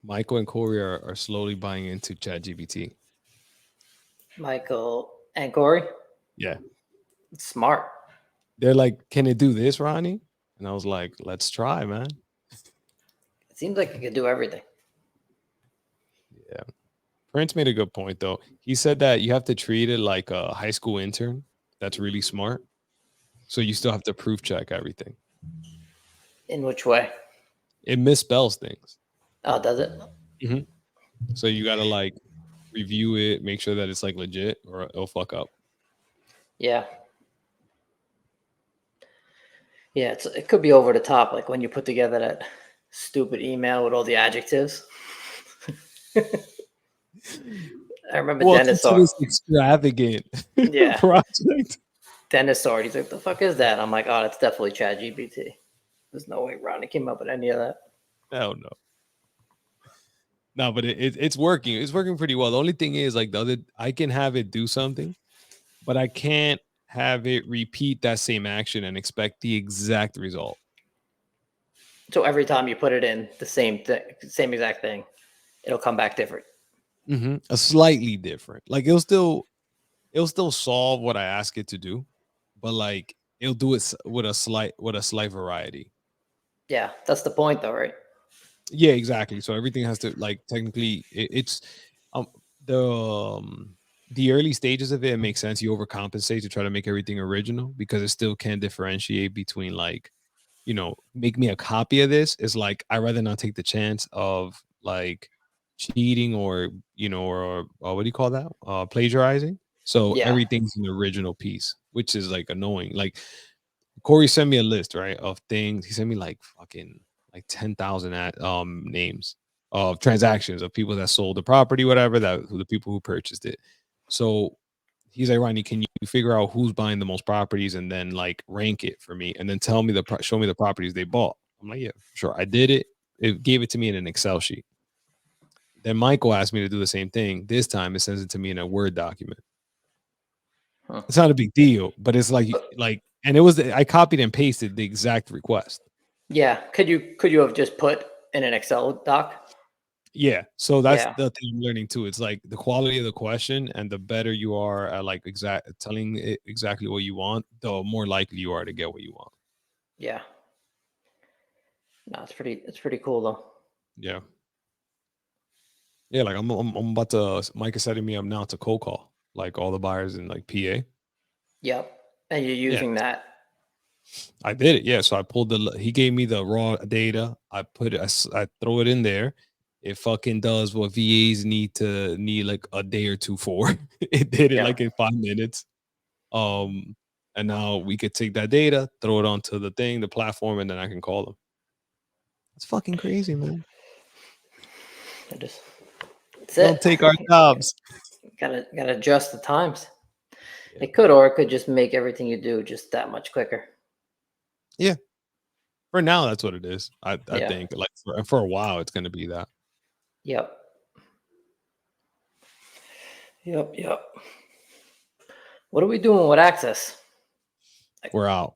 Michael and Corey are slowly buying into ChatGPT. Michael and Corey. Yeah. Smart. They're like, can it do this, Ronnie? And I was like, let's try, man. It seems like it could do everything. Yeah. Prince made a good point though. He said that you have to treat it like a high school intern that's really smart. So you still have to proof check everything. In which way? It misspells things. Oh, does it? Mhm. So you gotta like review it, make sure that it's like legit, or it'll fuck up. Yeah. Yeah, it could be over the top, like when you put together that stupid email with all the adjectives. I remember Welcome Dennis to saw. this extravagant Yeah, project. Dennis saw it. He's like, "The fuck is that?" I'm like, "Oh, that's definitely ChatGPT." There's no way Ronnie came up with any of that. Hell no. No, but it's working. It's working pretty well. The only thing is, like the other, I can have it do something, but I can't have it repeat that same action and expect the exact result. So every time you put it in the same thing, same exact thing, it'll come back different. A slightly different. Like it'll still solve what I ask it to do, but like it'll do it with a slight variety. Yeah, that's the point, though, right? Yeah, exactly. So everything has to like technically it's um the um the early stages of it makes sense. You overcompensate to try to make everything original because it still can't differentiate between like, make me a copy of this is like I rather not take the chance of like cheating or or what do you call that? Plagiarizing. So Yeah, everything's an original piece, which is like annoying. Like Corey sent me a list, right, of things. He sent me like fucking like 10,000 names of transactions of people that sold the property, whatever, the people who purchased it. So he's like, Ronnie, can you figure out who's buying the most properties and then like rank it for me and then tell me show me the properties they bought. I'm like, yeah, sure. I did it. It gave it to me in an Excel sheet. Then Michael asked me to do the same thing. This time it sends it to me in a Word document. huh. It's not a big deal, but it's and it was I copied and pasted the exact request. Yeah. Could you have just put in an Excel doc? Yeah, so that's Yeah, the thing I'm learning too. It's like the quality of the question, and the better you are at like telling it exactly what you want, the more likely you are to get what you want. yeah. No, it's pretty cool though. Yeah, yeah. Like I'm about to. Mike is setting me up now to cold call like all the buyers in like PA. Yep. And you're Yeah, using that. I did it. Yeah, so I pulled he gave me the raw data. I put it. I throw it in there. It fucking does what VAs need like a day or two for. It did it Yeah. like in 5 minutes. Um, and now we could take that data, throw it onto the platform, and then I can call them. It's fucking crazy, man. I just That's Don't it. take our jobs. Gotta adjust the times. Yeah, It could, or it could just make everything you do just that much quicker. yeah. For now, that's what it is. I Yeah. think like for a while, it's gonna be that. Yep. Yep. Yep. What are we doing with access? We're out.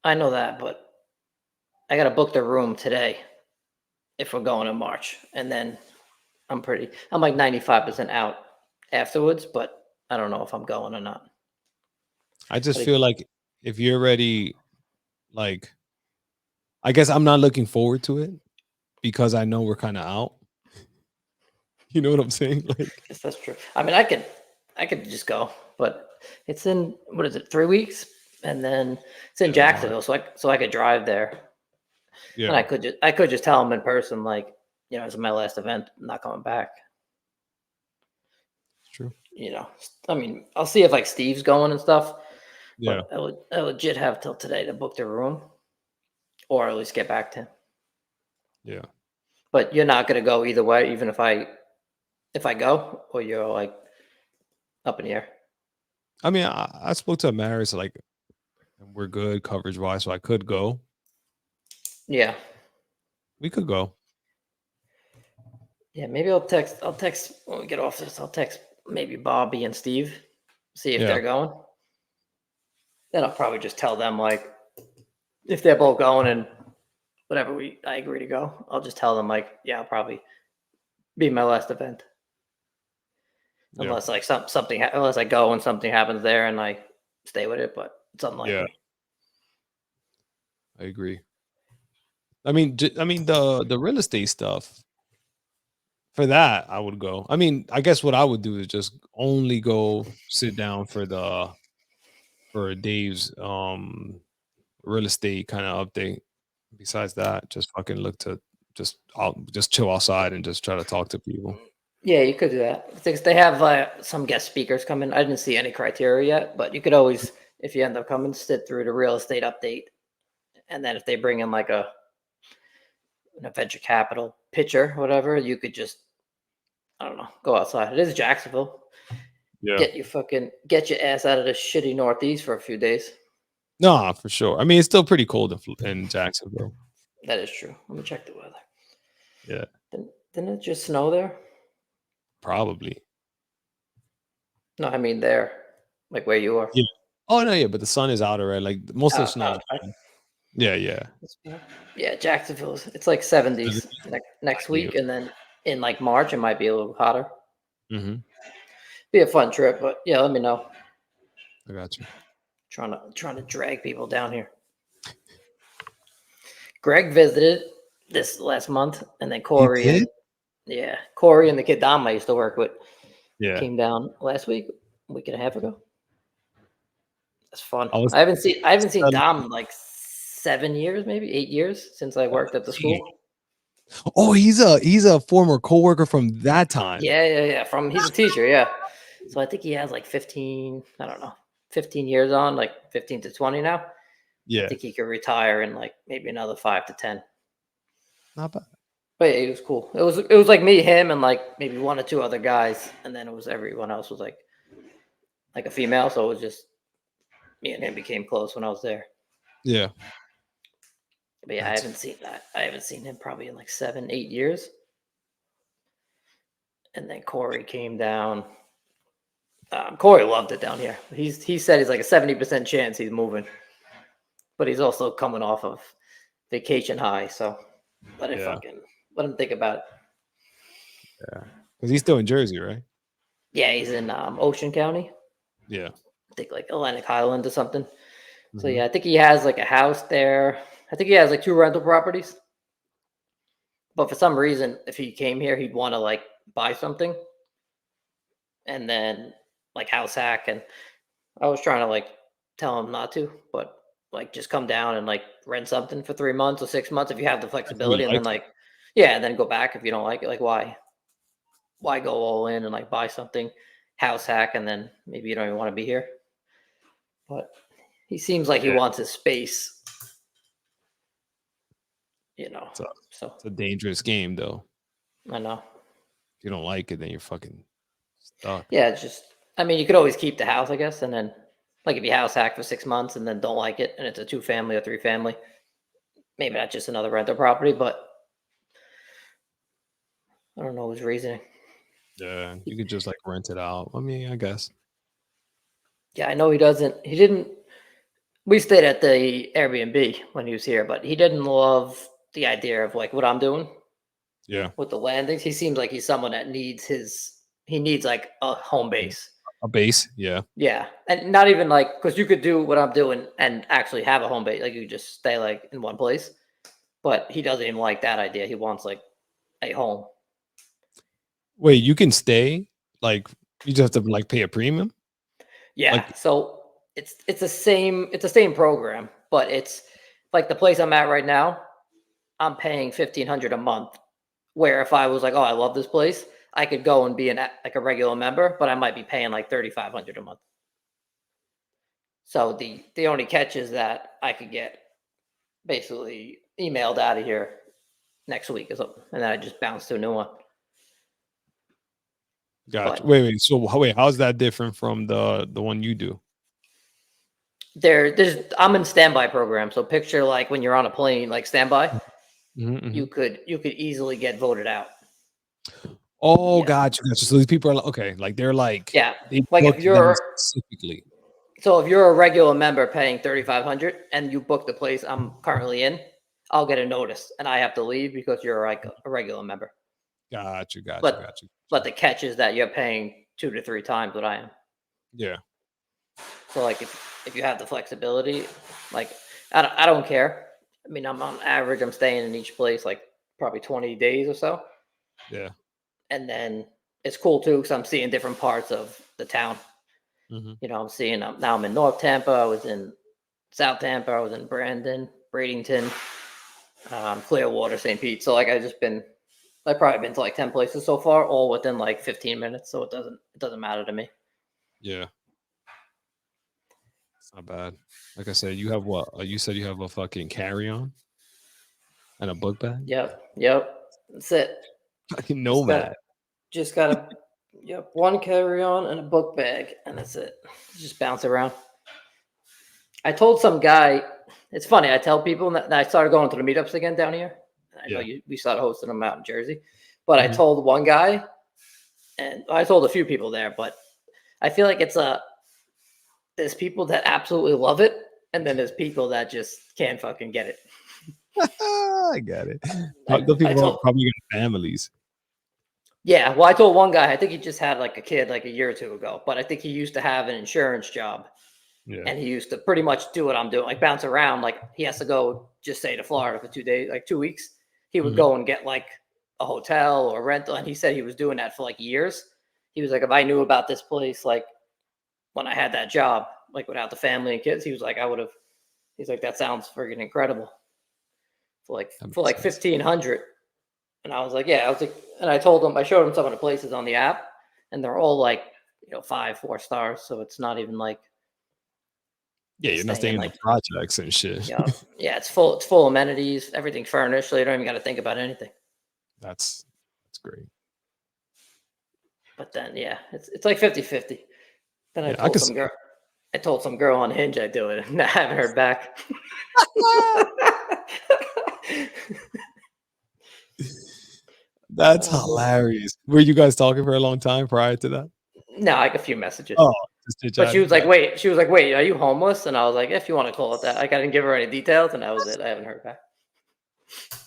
I know that, but I gotta book the room today if we're going in March, and then I'm like 95% out afterwards, but I don't know if I'm going or not. I just But feel like if you're ready, like I guess I'm not looking forward to it because I know we're kind of out. You know what I'm saying? Like, guess that's true. I mean, I could just go, but it's in what is it, 3 weeks, and then it's in yeah, March. Jacksonville, so I could drive there, and Yeah, I could just tell them in person, like, it's my last event. I'm not coming back. it's true. I mean, I'll see if like Steve's going and stuff, Yeah, but I legit have till today to book the room, or at least get back to him. yeah. But you're not gonna go either way, even if I go, or you're like up in the air. I mean, I spoke to Maris like, and we're good coverage wise, so I could go. Yeah, We could go. yeah. Maybe I'll text when we get off this. I'll text maybe Bobby and Steve, see if Yeah, they're going. Then I'll probably just tell them like if they're both going and whatever I agree to go. I'll just tell them like, yeah, I'll probably be my last event, Yeah. unless like unless I go and something happens there and I stay with it, but it's Yeah. unlikely. I agree. I mean the real estate stuff for that I would go. I mean, I guess what I would do is just only go sit down for Dave's real estate kind of update. Besides that, just fucking look to just chill outside and just try to talk to people. Yeah, you could do that. Because they have some guest speakers coming. I didn't see any criteria yet, but you could always, if you end up coming, sit through the real estate update, and then if they bring in like a venture capital pitcher, whatever, you could just, I don't know, go outside. It is Jacksonville. Yeah. Get your ass out of the shitty Northeast for a few days. No, for sure. I mean, it's still pretty cold in Jacksonville. That is true. Let me check the weather. Yeah, Didn't it just snow there? probably. No, I mean there, like where you are. Yeah. Oh no, yeah, but the sun is out already. Like most of the snow is Outside. gone. Yeah, yeah. Yeah, Jacksonville's. It's like 70s next week, and then in like March it might be a little hotter. Mm-hmm. Be a fun trip, but yeah, let me know. I got you. Trying to drag people down here. Greg visited this last month, and then You Corey did? and the kid Dom I used to work with Yeah. came down last week and a half ago. That's fun. I was I haven't seen telling Dom in like 7 years, maybe 8 years since I worked at the you. school. Oh, he's a former coworker from that time. Yeah. He's a teacher, yeah. So I think he has like 15, I don't know, 15 years on, like 15 to 20 now. I Yeah. think he could retire in like maybe another 5 to 10. Not bad. But yeah, it was cool. It was like me, him, and like maybe one or two other guys, and then it was everyone else was like a female. So it was just me and him became close when I was there. Yeah. But yeah, That's I haven't seen him probably in like 7, 8 years. And then Corey came down. Corey loved it down here. He said he's like a 70% chance he's moving, but he's also coming off of vacation high. So yeah. let him think about it. Yeah. Because he's still in Jersey, right? Yeah, he's in Ocean County. Yeah. I think like Atlantic Highland or something. So Hmm. yeah, I think he has like a house there. I think he has like 2 rental properties. But for some reason, if he came here, he'd want to like buy something and then like house hack. And I was trying to like tell him not to, but like just come down and like rent something for 3 months or 6 months if you have the If he flexibility, and then likes it. like yeah, and then go back if you don't like it. Like why go all in and like buy something house hack and then maybe you don't even want to be here. But he seems like he Yeah. wants his space, you know. It's a, So it's a dangerous game, though. I know. If you don't like it, then you're fucking stuck. Yeah, it's just, I mean, you could always keep the house, I guess, and then like if you house hack for 6 months and then don't like it and it's a 2 family or 3 family, maybe not just another rental property, but I don't know his reasoning. Yeah. You could just like rent it out. I mean, I guess. Yeah, I know he didn't, we stayed at the Airbnb when he was here, but he didn't love the idea of like what I'm doing Yeah. with the landings. He seems like he's someone that he needs like a home Mm. base. A base. Yeah. Yeah, and not even like because you could do what I'm doing and actually have a home base. Like you could just stay like in one place, but he doesn't even like that idea. He wants like a home. Wait, you can stay? Like, you just have to like pay a premium? Yeah, Like, so it's the same program, but it's like the place I'm at right now. I'm paying 1,500 a month. Where if I was like, oh, I love this place, I could go and be like a regular member, but I might be paying like 3,500 a month. So the only catch is that I could get basically emailed out of here next week or something, and then I just bounce to a new one. gotcha. But Wait. So wait, how's that different from the one you do? I'm in standby program, so picture like when you're on a plane, like standby, Mhm, mhm. you could easily get voted out. Oh, Yeah, gotcha. So these people are okay. Like they're like yeah. they Like booked them specifically. if you're a regular member paying 3,500 and you book the place I'm currently in, I'll get a notice and I have to leave because you're like a regular member. Got you. Got you. But Got you. but the catch is that you're paying 2 to 3 times what I am. Yeah. So like if you have the flexibility, like I don't care. I mean, I'm on average I'm staying in each place like probably 20 days or so, Yeah. and then it's cool too because I'm seeing different parts of the town. Hmm. I'm seeing now I'm in North Tampa. I was in South Tampa. I was in Brandon, Bradenton, Clearwater, St. Pete. So like I've probably been to like 10 places so far, all within like 15 minutes. So it doesn't matter to me. Yeah. It's not bad. Like I said, you have what? You said you have a fucking carry on and a book bag. Yep. That's it. Fucking Just got nomad. just got a yep, one carry on and a book bag, and that's it. Just bounce around. I told some guy, it's funny. I tell people that I started going to the meetups again down here. I know Yeah. we started hosting them out in Jersey, but I Hmm. told one guy, and I told a few people there, but I feel like there's people that absolutely love it, and then there's people that just can't fucking get it. I got it. I, The I people told probably got families. Yeah, well, I told one guy, I think he just had like a kid like a year or two ago, but I think he used to have an insurance job Yeah. and he used to pretty much do what I'm doing, like bounce around. Like he has to go just say to Florida for 2 days, like 2 weeks. He would Hmm. go and get like a hotel or rental. And he said he was doing that for like years. He was like, if I knew about this place, like when I had that job, like without the family and kids, he was like, he's like, that sounds freaking incredible for like, That for makes like sense. 1500. And I was like, yeah, I was like, and I told him, I showed him some of the places on the app, and they're all like, 5, 4 stars. So it's not even like Yeah, you're not staying staying in the like, projects and shit. yeah, it's full amenities, everything furnished, so you don't even got to think about anything. That's great. But then, yeah, it's like 50-50. Then Yeah, I could see I told some girl on Hinge I do it, and I haven't heard back. That's Um, hilarious. Were you guys talking for a long time prior to that? no, like a few messages. Oh, just chit But chatting. Got she was like, wait, are you homeless? And I was like, if you want to call it that. Like, I didn't give her any details, and that was it. I haven't heard back.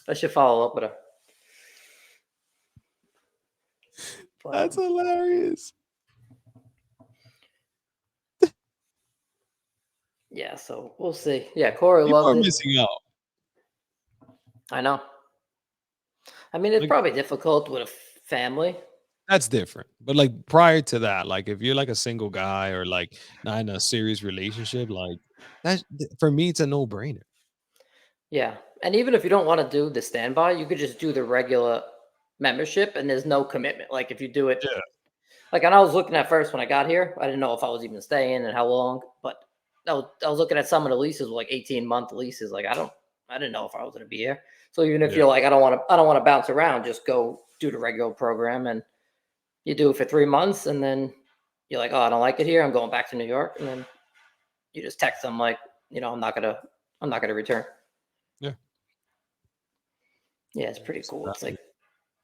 I should follow up with her. But That's hilarious. yeah, so we'll see. Yeah, Corey People loved are it. missing out. I know. I mean, it's Like probably difficult with a family. that's different. But like prior to that, like if you're like a single guy or like not in a serious relationship, like that for me, it's a no brainer. Yeah. And even if you don't want to do the standby, you could just do the regular membership and there's no commitment. Like if you do it, Yeah, like, and I was looking at first when I got here, I didn't know if I was even staying and how long, but I was looking at some of the leases with like 18-month leases. Like I didn't know if I was going to be here. So even if yeah, you're like, I don't want to bounce around, just go do the regular program and you do it for 3 months and then you're like, oh, I don't like it here. I'm going back to New York. And then you just text them like, I'm not gonna return. yeah. Yeah, it's pretty So cool. that-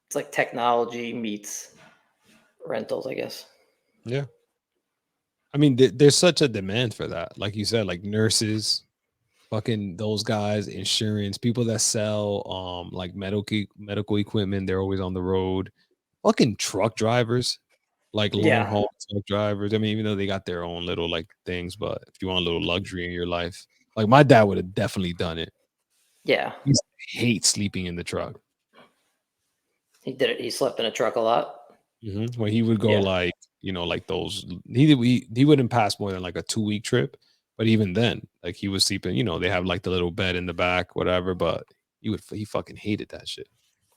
It's like technology meets rentals, I guess. yeah. I mean, there's such a demand for that. Like you said, like nurses, fucking those guys, insurance, people that sell like medical equipment, they're always on the road. Fucking truck drivers, like long Yeah, haul truck drivers. I mean, even though they got their own little like things, but if you want a little luxury in your life, like my dad would have definitely done it. yeah. He used to hate sleeping in the truck. He did it. He slept in a truck a lot. When he would go Yeah, like, like those, he wouldn't pass more than like a 2 week trip. But even then, like he was sleeping, they have like the little bed in the back, whatever. But he fucking hated that shit.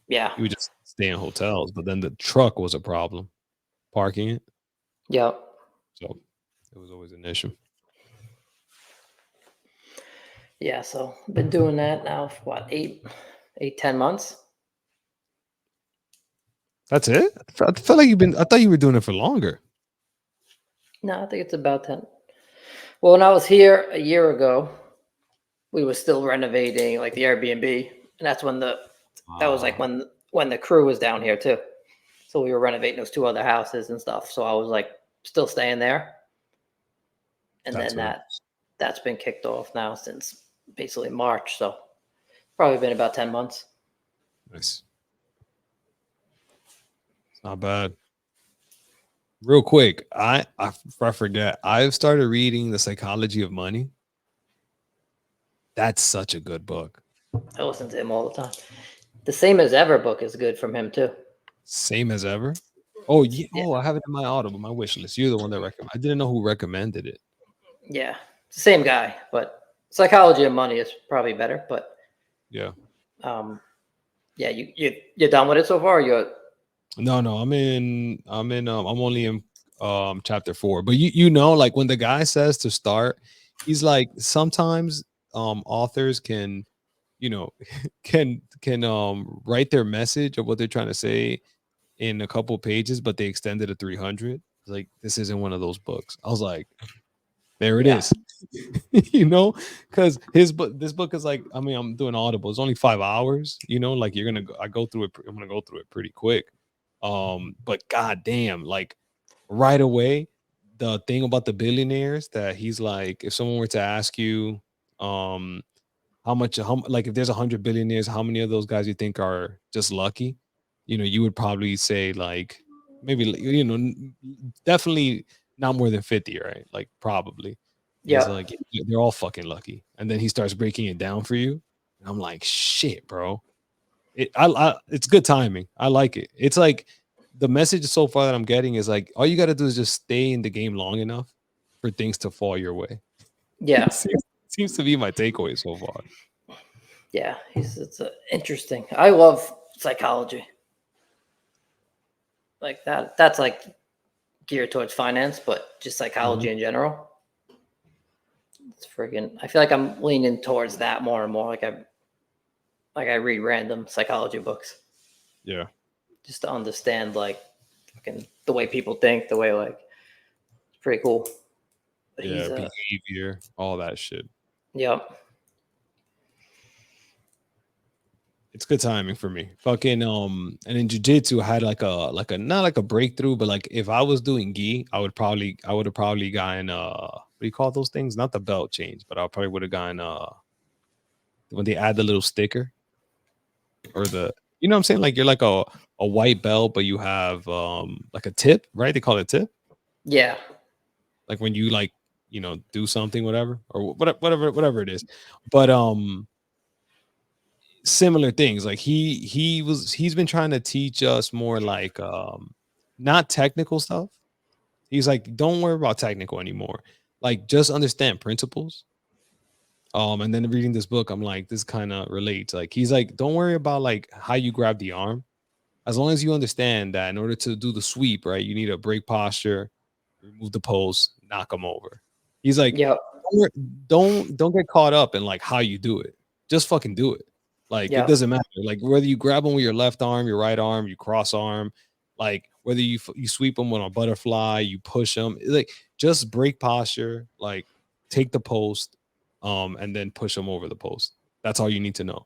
yeah, He would just stay in hotels. But then the truck was a problem, parking it. yeah, So it was always an issue. yeah. So I've been doing that now for what, 10 months. That's it? I felt like I thought you were doing it for longer. No, I think it's about 10. Well, when I was here a year ago, we were still renovating like the Airbnb, and that was like Ah, when the crew was down here too. So we were renovating those two other houses and stuff. So I was like still staying there, and that's then what it that's been kicked off now since basically March. So probably been about 10 months. nice. Not bad. Real quick, I forget. I've started reading The Psychology of Money. That's such a good book. I listen to him all the time. The Same as Ever book is good from him too. Same as ever. Oh yeah. Yeah, Oh, I have it in my Audible, my wish list. You're the one that recommend. I didn't know who recommended it. yeah, it's the same guy, but Psychology of Money is probably better. But Yeah. um, yeah, you're done with it so far. You're No, no, I'm only in chapter 4. But you know, like when the guy says to start, he's like sometimes authors can, you know, can write their message of what they're trying to say in a couple pages, but they extended to 300. Like this isn't one of those books. I was like, there it yeah, is. You know, because his book, this book is like, I mean, I'm doing Audible. It's only 5 hours. You know, like I go through it. I'm gonna go through it pretty quick. But goddamn, like right away, the thing about the billionaires that he's like, if someone were to ask you, um, like if there's 100 billionaires, how many of those guys you think are just lucky? You know, you would probably say like maybe definitely not more than 50, right? Like probably. And he's yeah, like, "Yeah, they're all fucking lucky." And then he starts breaking it down for you. And I'm like, shit, bro. It's good timing. I like it. It's like the message so far that I'm getting is like all you got to do is just stay in the game long enough for things to fall your way. yeah, Seems to be my takeaway so far. yeah. It's interesting. I love psychology like that. That's like geared towards finance, but just Mhm. psychology in general. It's friggin'. I feel like I'm leaning towards that more and more. Like I read random psychology books Yeah. just to understand like fucking the way people think, the way like it's pretty cool. But Yeah, he's behavior, all that shit. yeah, It's good timing for me. Fucking and in jujitsu I had like a not like a breakthrough, but like if I was doing gi, I would have probably gotten what do you call those things? Not the belt change, but I probably would have gotten when they add the little sticker or the you know what I'm saying? Like you're like a white belt, but you have like a tip, right? They call it tip. yeah, Like when you like, do something, whatever, or whatever it is. But similar things like he's been trying to teach us more like not technical stuff. He's like, don't worry about technical anymore, like just understand principles. And then reading this book, I'm like, this kind of relates. Like he's like, don't worry about like how you grab the arm, as long as you understand that in order to do the sweep, right, you need a break posture, remove the post, knock them over. He's like, yeah, don't get caught up in like how you do it. Just fucking do it. Like it yeah, doesn't matter. Like whether you grab them with your left arm, your right arm, you cross arm, like whether you sweep them with a butterfly, you push them, like just break posture, like take the post, and then push them over the post. That's all you need to know.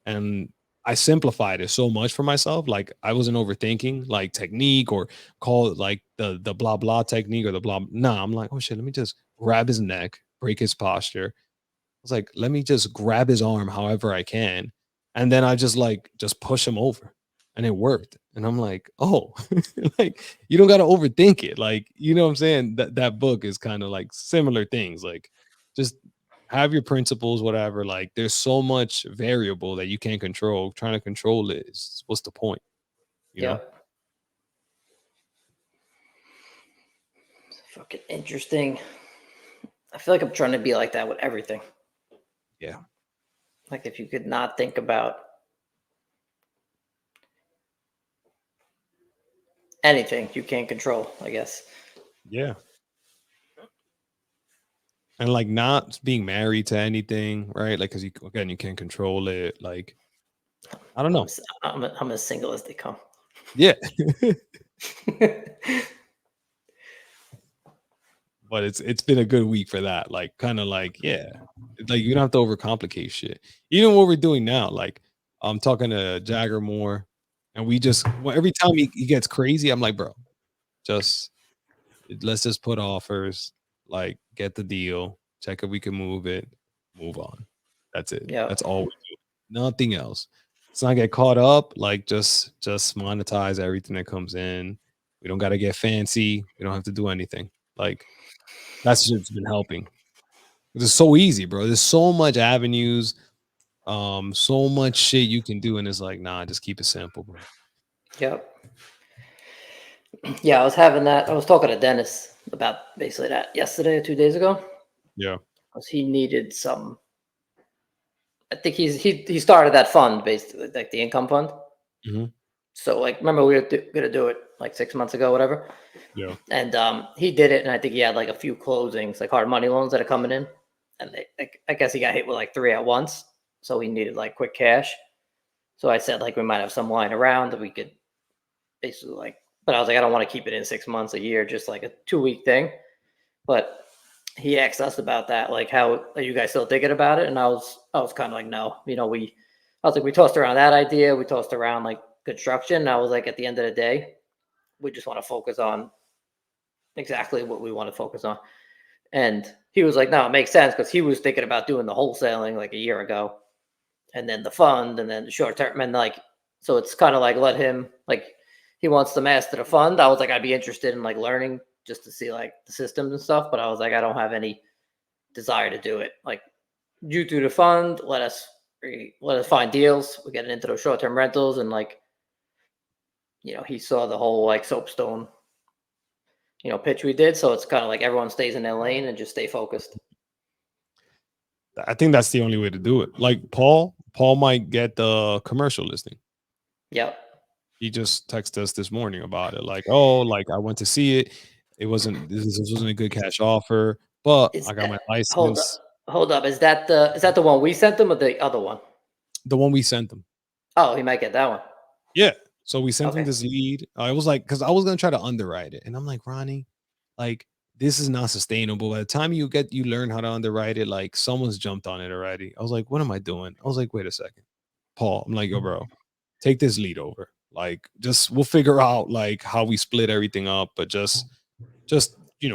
And I simplified it so much for myself. Like I wasn't overthinking like technique or call it like the blah blah technique or the blah. Nah, I'm like, oh shit, let me just grab his neck, break his posture. I was like, let me just grab his arm however I can. And then I just push him over. And it worked. And I'm like, oh, like you don't gotta overthink it. Like, you know what I'm saying? That book is kind of like similar things. Like just have your principles, whatever. Like there's so much variable that you can't control. Trying to control it is what's the point, you yeah. know? Fucking interesting. I feel like I'm trying to be like that with everything. Yeah. Like if you could not think about anything, you can't control. I guess. Yeah. And like not being married to anything, right? Like, cause you can't control it. Like, I don't I'm know. I'm as single as they come. Yeah. But it's been a good week for that. Like, kind of like, yeah, like you don't have to overcomplicate shit. Even what we're doing now, like I'm talking to Jagger more, and we just every time he gets crazy, I'm like, bro, just let's just put offers, like get the deal, check if we can move it, move on. That's it. Yeah, That's all we do. Nothing else. let's not get caught up. Like just monetize everything that comes in. We don't got to get fancy. We don't have to do anything. Like that's just been helping. It's so easy, bro. There's so much avenues, so much shit you can do, and it's like, nah, just keep it simple, bro. Yep. Yeah, I was having that. I was talking to Dennis about basically that yesterday or 2 days ago. Yeah. Because he needed some. I think he started that fund basically, like the income fund. Hmm. So like, remember we were gonna do it like 6 months ago, whatever. Yeah. And he did it, and I think he had like a few closings, like hard money loans that are coming in, and I guess he got hit with like three at once, so he needed like quick cash. So I said like we might have some lying around that we could basically like, but I was like I don't want to keep it in 6 months, a year, just like a 2 week thing. But he asked us about that, like how are you guys still thinking about it? And I was kind of like no, I was like we tossed around that idea, we tossed around like construction. And I was like at the end of the day, we just want to focus on exactly what we want to focus on. And he was like, no, it makes sense because he was thinking about doing the wholesaling like a year ago, and then the fund, and then the short term, and like, so it's kind of like let him like he wants to master the fund. I was like, I'd be interested in like learning just to see like the systems and stuff, but I was like, I don't have any desire to do it. Like, you do the fund, let us find deals. We get into those short term rentals, and like, he saw the whole like soapstone pitch we did. So it's kind of like everyone stays in their lane and just stay focused. I think that's the only way to do it. Like Paul might get the commercial listing. Yep. He just texted us this morning about it. Like, oh, like I went to see it. It wasn't this wasn't a good cash offer, but Is I got that my hold up? license. Hold up. Is that the one we sent them or the other one? The one we sent him. Oh, he might get that one. Yeah. So we sent him Okay. this lead. I was like, because I was gonna try to underwrite it, and I'm like, Ronnie, like this is not sustainable. By the time you learn how to underwrite it, like someone's jumped on it already. I was like, what am I doing? I was like, wait a second, Paul. I'm like, yo, bro, take this lead over. Like, just we'll figure out like how we split everything up, but just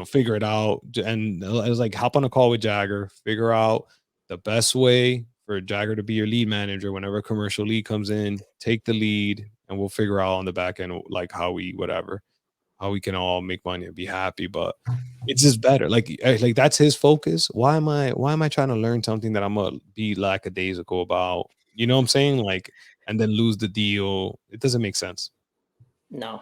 figure it out. And I was like, hop on a call with Jagger, figure out the best way for Jagger to be your lead manager whenever a commercial lead comes in. Take the lead, and we'll figure out on the back end like how we can all make money and be happy. But it's just better. Like that's his focus. Why am I trying to learn something that I'm gonna be lackadaisical about? You know what I'm saying? Like, and then lose the deal. It doesn't make sense. No.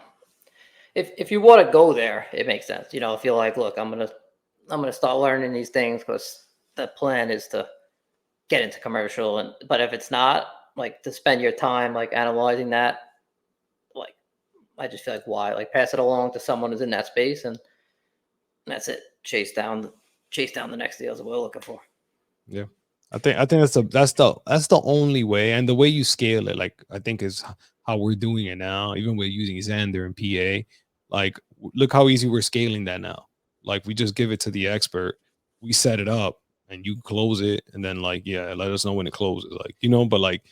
If you want to go there, it makes sense. If you're like, look, I'm gonna start learning these things because the plan is to get into commercial, and but if it's not, like, to spend your time like analyzing that, like, I just feel like why, like, pass it along to someone who's in that space, and that's it. Chase down the next deals that we're looking for. Yeah. I think that's the only way, and the way you scale it, like I think is how we're doing it now. Even with using Xander and PA, like look how easy we're scaling that now. Like we just give it to the expert, we set it up, and you close it, and then like yeah, let us know when it closes. Like but like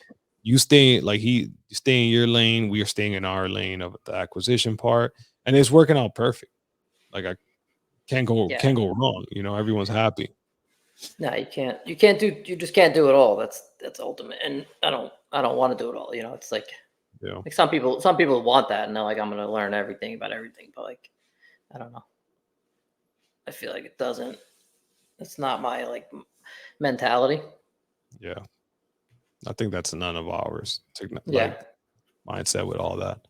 you stay in your lane, we are staying in our lane of the acquisition part, and it's working out perfect. Like I Yeah. can't go wrong. Everyone's happy. No, you just can't do it all. That's ultimate. And I don't want to do it all. It's Yeah. like some people want that, and they're like, I'm gonna learn everything about everything. But like, I don't know. I feel like it doesn't. It's not my like mentality. Yeah. I think that's none of ours. Yeah. Like mindset with all that.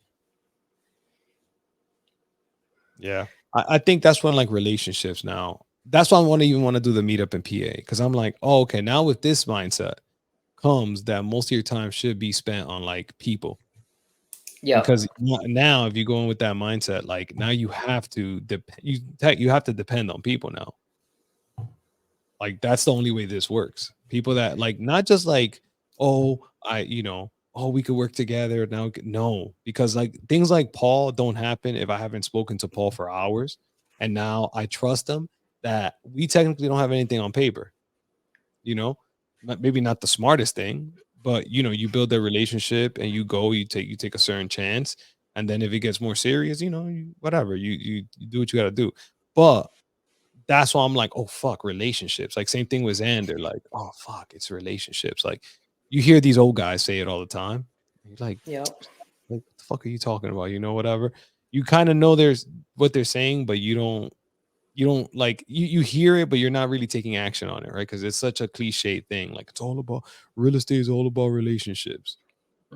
Yeah. I think that's when like relationships now. That's why I want to do the meetup in PA because I'm like, oh, okay, now with this mindset comes that most of your time should be spent on like people because Yep. now if you go in with that mindset, like now you have to you have to depend on people now. Like that's the only way this works. People that like not just like, oh, oh, we could work together now. No, because like things like Paul don't happen if I haven't spoken to Paul for hours. And now I trust him that we technically don't have anything on paper, you know, maybe not the smartest thing, but you build a relationship and you take a certain chance. And then if it gets more serious, whatever, you do what you gotta do. But that's why I'm like, oh fuck, relationships. Like same thing with Xander. Like, oh fuck, it's relationships. Like you hear these old guys say it all the time. You're like, Yep. what the fuck are you talking about? You know, whatever. You kind of know there's what they're saying, but you don't like you hear it, but you're not really taking action on it, right? Because it's such a cliche thing. Like it's all about real estate is all about relationships.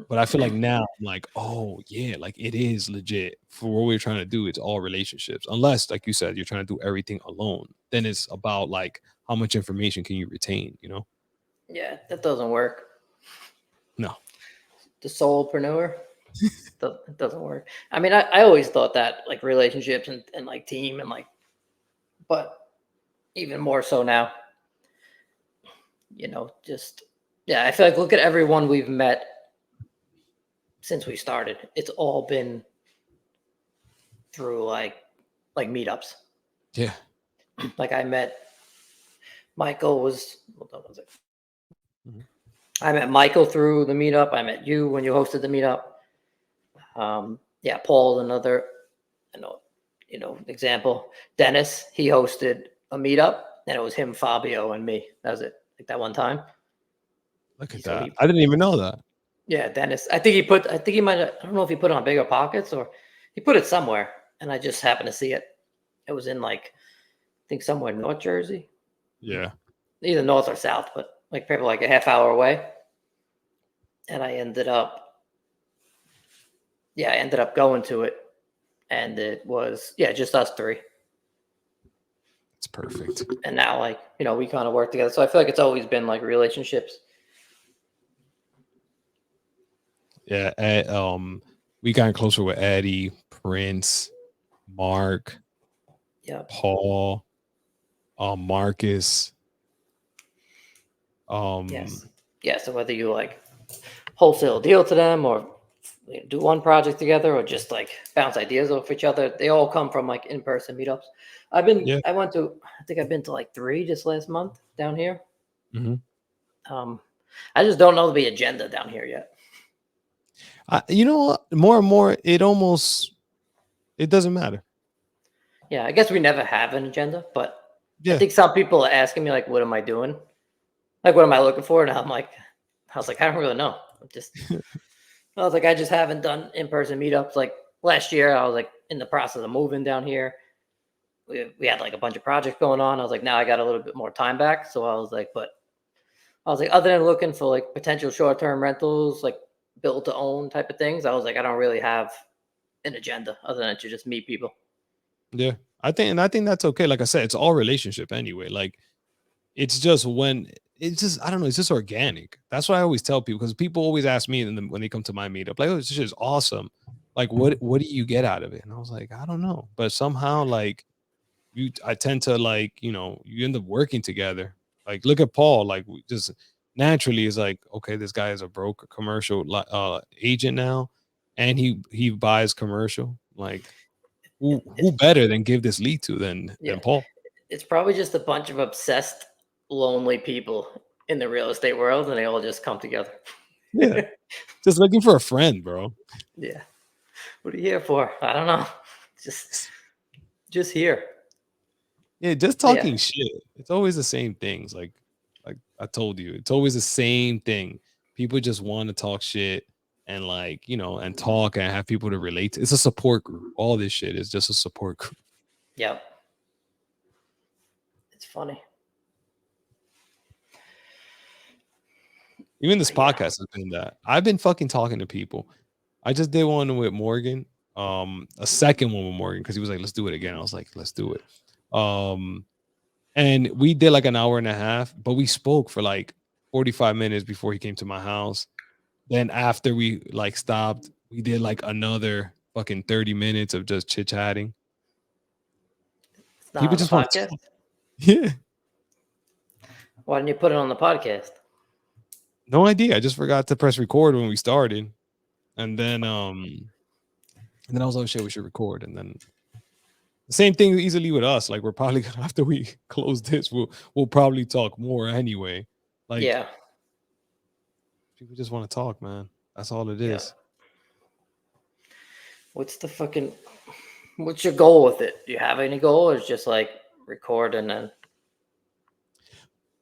But I feel like now I'm like, oh yeah, like it is legit for what we're trying to do. It's all relationships, unless, like you said, you're trying to do everything alone. Then it's about like how much information can you retain. You know? Yeah, that doesn't work. No. The solopreneur, it doesn't work. I mean, I always thought that like relationships and like team and like, but even more so now, just, yeah, I feel like look at everyone we've met since we started. It's all been through like meetups. Yeah. Like I met Michael was, what was it? Mhm. I met Michael through the meetup. I met you when you hosted the meetup. Yeah, Paul, another, you know, example. Dennis, he hosted a meetup, and it was him, Fabio, and me. That was it. Like that one time. Look at So that. he, I didn't even know that. yeah, Dennis. I think he put. I think he might. I don't know if he put it on Bigger Pockets or he put it somewhere, and I just happened to see it. It was in like I think somewhere in North Jersey, Yeah. either north or south, but like probably like a half hour away. And I ended up, yeah, I ended up going to it, and it was just us three. It's perfect. And now like we kind of work together. So I feel like it's always been like relationships. Yeah. We got closer with Eddie, Prince, Mark, Yep. Paul, Marcus. Yes. Um, Yeah. So whether you like wholesale deal to them or do one project together or just like bounce ideas off each other, they all come from like in-person meetups. yeah. I went to, I think I've been to like 3 just last month down here. Mhm. Um, I just don't know the agenda down here yet. You know what? More and more, it doesn't matter. Yeah, I guess we never have an agenda, but I Yeah. think some people are asking me like, what am I doing? Like, what am I looking for? And I was like, I don't really know. I was like, I just haven't done in-person meetups. Like last year, I was like in the process of moving down here. We had like a bunch of projects going on. I was like, now I got a little bit more time back. So I was like, other than looking for like potential short-term rentals, like build to own type of things, I was like, I don't really have an agenda other than to just meet people. Yeah. I think that's okay. Like I said, it's all relationship anyway. Like it's just when it's just I don't know, it's just organic. That's what I always tell people because people always ask me when they come to my meetup, like, oh, this shit is awesome. Like, what do you get out of it? And I was like, I don't know. But somehow, like, I tend to like, you end up working together. Like, look at Paul, like we just naturally is like, okay, this guy is a broker commercial agent now, and he buys commercial. Like, who It's better than give this lead to than yeah, Paul? it's probably just a bunch of obsessed, lonely people in the real estate world, and they all just come together. Yeah. Just looking for a friend, bro. Yeah. What are you here for? I don't know. Just just here. Yeah, just But yeah. talking shit. It's always the same things. Like I told you, it's always the same thing. People just want to talk shit and like, and talk and have people to relate to. It's a support group. All this shit is just a support group. Yep. It's funny. Even this But yeah. podcast has been that. I've been fucking talking to people. I just did one with Morgan. A second one with Morgan because he was like, let's do it again. I was like, let's do it. Um, and we did like an hour and a half, but we spoke for like 45 minutes before he came to my house. Then after we like stopped, we did like another fucking 30 minutes of just chit chatting. It's not People on the just want to podcast. talk. Yeah. Why didn't you put it on the podcast? No idea. I just forgot to press record when we started. And then I was like, oh shit, we should record. And then the same thing easily with us. Like we're probably gonna after we close this, we'll probably talk more anyway. Like Yeah. people just want to talk, man. That's all it Yeah. is. What's the fucking what's your goal with it? Do you have any goal or is just like record and then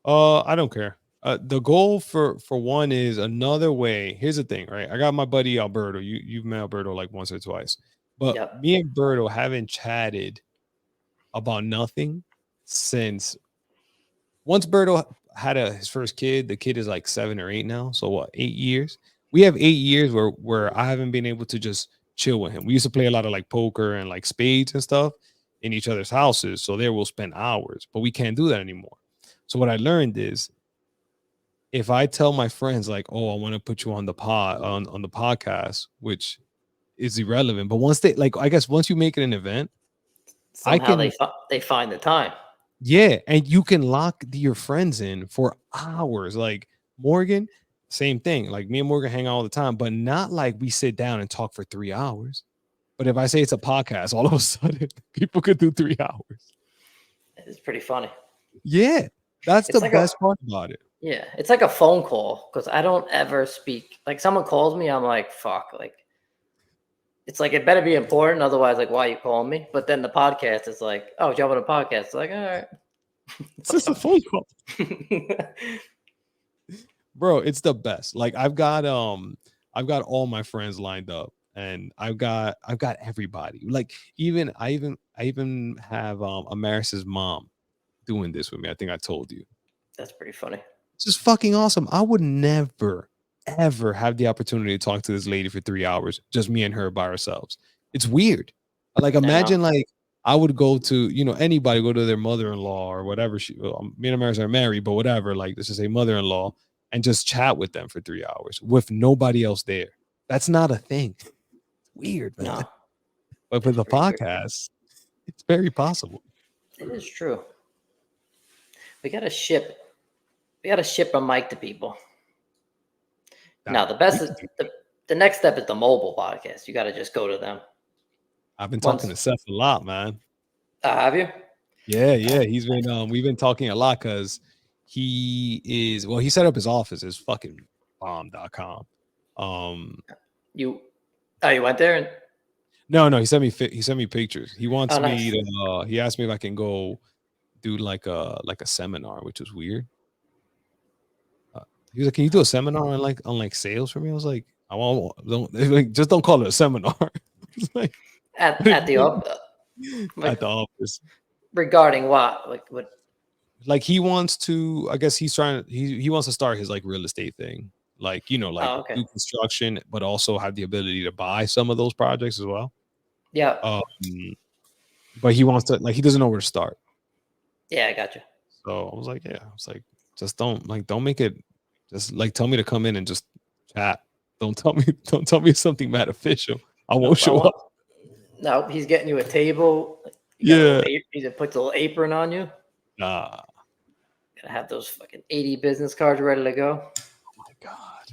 I don't care. The goal for one is another way. Here's the thing, right? I got my buddy Alberto. You've met Alberto like once or twice, but Yep. me and Alberto haven't chatted about nothing since once Berto had his first kid. The kid is like 7 or 8 now. So what? 8 years. We have 8 years where I haven't been able to just chill with him. We used to play a lot of like poker and like spades and stuff in each other's houses. So there we'll spend hours, but we can't do that anymore. So what I learned is if I tell my friends like, "Oh, I want to put you on the on the podcast," which is irrelevant, but once they like, I guess once you make it an event, I Somehow can they find the time. yeah, and you can lock your friends in for hours. Like Morgan, same thing. Like me and Morgan hang out all the time, but not like we sit down and talk for 3 hours. But if I say it's a podcast, all of a sudden people could do 3 hours. It's pretty funny. Yeah, that's the It's like a best part about it. Yeah, it's like a phone call because I don't ever speak. Like someone calls me, I'm like, fuck. Like it's like it better be important, otherwise, like, why you calling me? But then the podcast is like, oh, jump on a podcast. It's like, all right. It's just a phone call, bro. It's the best. Like I've got all my friends lined up, and I've got everybody. Like I even have Amaris's mom doing this with me. I think I told you. That's pretty funny. It's just fucking awesome. I would never, ever have the opportunity to talk to this lady for 3 hours, just me and her by ourselves. It's weird. Like, I know. imagine like I would go to, anybody go to their mother-in-law or whatever. Me and Maris are married, but whatever. Like, let's just say mother-in-law, and just chat with them for 3 hours with nobody else there. That's not a thing. It's weird, man. No, But for it's the pretty weird. podcast, it's very possible. It is true. We gotta ship. We gotta ship a mic to people. Now the best is the next step is the mobile podcast. You got to just go to them. I've been Once talking to Seth a lot, man. have you? Yeah, yeah. He's been we've been talking a lot because he set up his office, his fucking bomb.com. You you went there and No, he sent me pictures. He wants oh me nice. to he asked me if I can go do like a seminar, which was weird. He was like, "Can you do a seminar on like sales for me?" I was like, "I won't don't like, just don't call it a seminar." It's like, At the up at like the office. regarding what? Like what Like he wants to, I guess he's trying he wants to start his like real estate thing. Like, like oh okay. do construction, but also have the ability to buy some of those projects as well. Yeah. Um, but he wants to like he doesn't know where to start. Yeah, I got you. So I was like, yeah, I was like, just don't make it just like tell me to come in and just chat. Don't tell me something mad official. I won't Nope, I show want up. no, he's getting you a table. You got a Yeah. little he puts a little apron on you. Nah. Gotta have those fucking 80 business cards ready to go. Oh my God.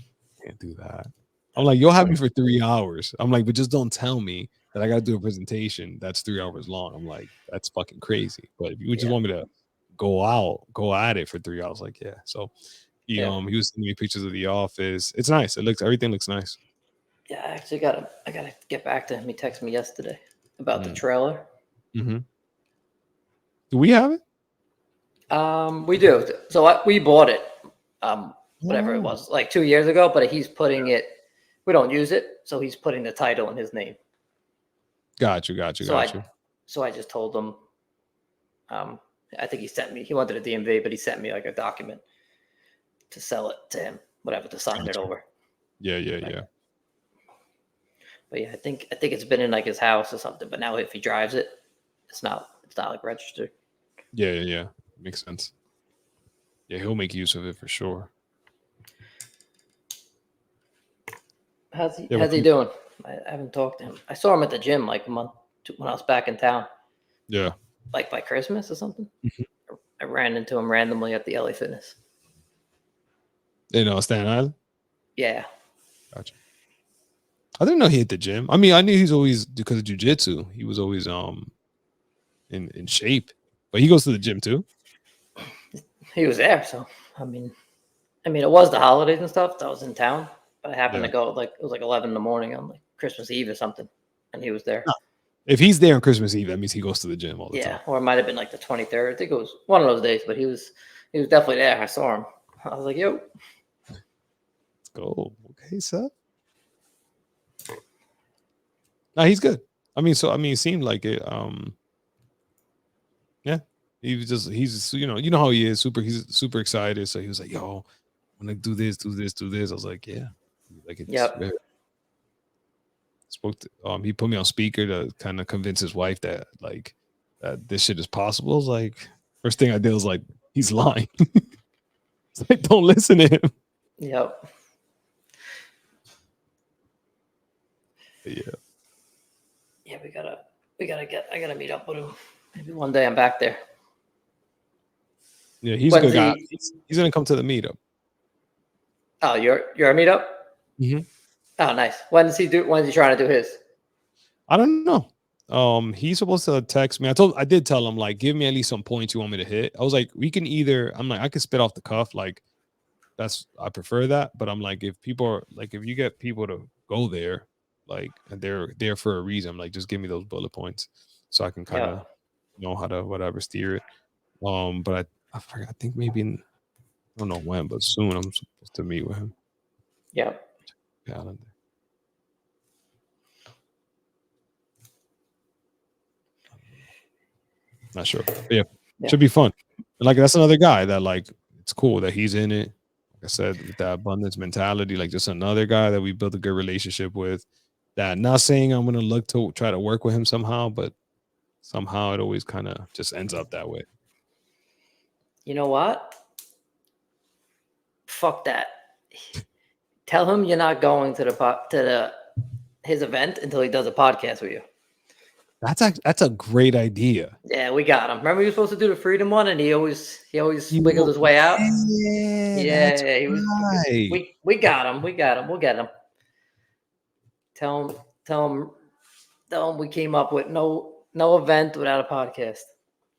Can't do that. I'm like, you'll have me for 3 hours. I'm like, but just don't tell me that I got to do a presentation that's 3 hours long. I'm like, that's fucking crazy. But if you just Yeah. want me to go at it for 3 hours, like, yeah. So Yeah. he was sending me pictures of the office. It's nice. Everything looks nice. Yeah, I gotta get back to him. He texted me yesterday about the Mm. trailer. Mm-hmm. Do we have it? We do. So we bought it, whatever it Oh, was, like 2 years ago. But he's putting it. We don't use it, so he's putting the title in his name. got you. So I just told him. I think he sent me. He wanted a DMV, but he sent me like a document to sell it to him, whatever, to sign it Gotcha. over. Yeah, Like, yeah. but yeah, I think it's been in like his house or something. But now if he drives it, it's not like registered. Yeah. Makes sense. Yeah, he'll make use of it for sure. How's he Yeah, how's he doing? I haven't talked to him. I saw him at the gym like a month when I was back in town, yeah. like by Christmas or something. Mhm. I ran into him randomly at the LA Fitness. Staten Island. Yeah. Gotcha. I didn't know he hit the gym. I mean, I knew he's always because of jujitsu. He was always in shape, but he goes to the gym too. He was there, so it was the holidays and stuff. So I was in town, but I happened Yeah. to go like it was like 11 in the morning on like Christmas Eve or something, and he was there. No. If he's there on Christmas Eve, that means he goes to the gym all the Yeah, time. or it might have been like the 23rd. I think it was one of those days, but he was definitely there. I saw him. I was like, yo, Let's go. Okay, Seth. No, he's good. It seemed like it. Yeah, you know how he is. He's super excited. So he was like, "Yo, I'm gonna do this, do this, do this." I was like, "Yeah." Like it's yep, very spoke to, he put me on speaker to kind of convince his wife that like that this shit is possible. I was like, first thing I did was like, he's lying. It's like, don't listen to him. yep. Yeah. Yeah, I gotta meet up with him. Maybe one day I'm back there. Yeah, he's a When's good guy. he? He's gonna come to the meetup. Oh, you're a meetup. Mhm. Oh, nice. When does he do? When's he trying to do his? I don't know. He's supposed to text me. I did tell him like, give me at least some points you want me to hit. I was like, we can either. I'm like, I could spit off the cuff. Like, I prefer that. But I'm like, if people are like, if you get people to go there, like, and they're there for a reason, I'm like, just give me those bullet points so I can kind Yeah, of know how to whatever steer it. But I forgot. I think maybe I don't know when, but soon I'm supposed to meet with him. yeah, Calendar. Not sure. But yeah, yeah. should be fun. And like that's another guy that like it's cool that he's in it. Like I said, with that abundance mentality, like just another guy that we built a good relationship with. That not saying I'm gonna look to try to work with him somehow, but somehow it always kind of just ends up that way. You know what? Fuck that. Tell him you're not going to the his event until he does a podcast with you. That's a great idea. Yeah, we got him. Remember, he was supposed to do the freedom one, and he always You wiggled his way out. yeah, Yeah, that's yeah, he was. right. We got him. We got him. We'll get him. Tell him. Tell him. Tell him we came up with no event without a podcast.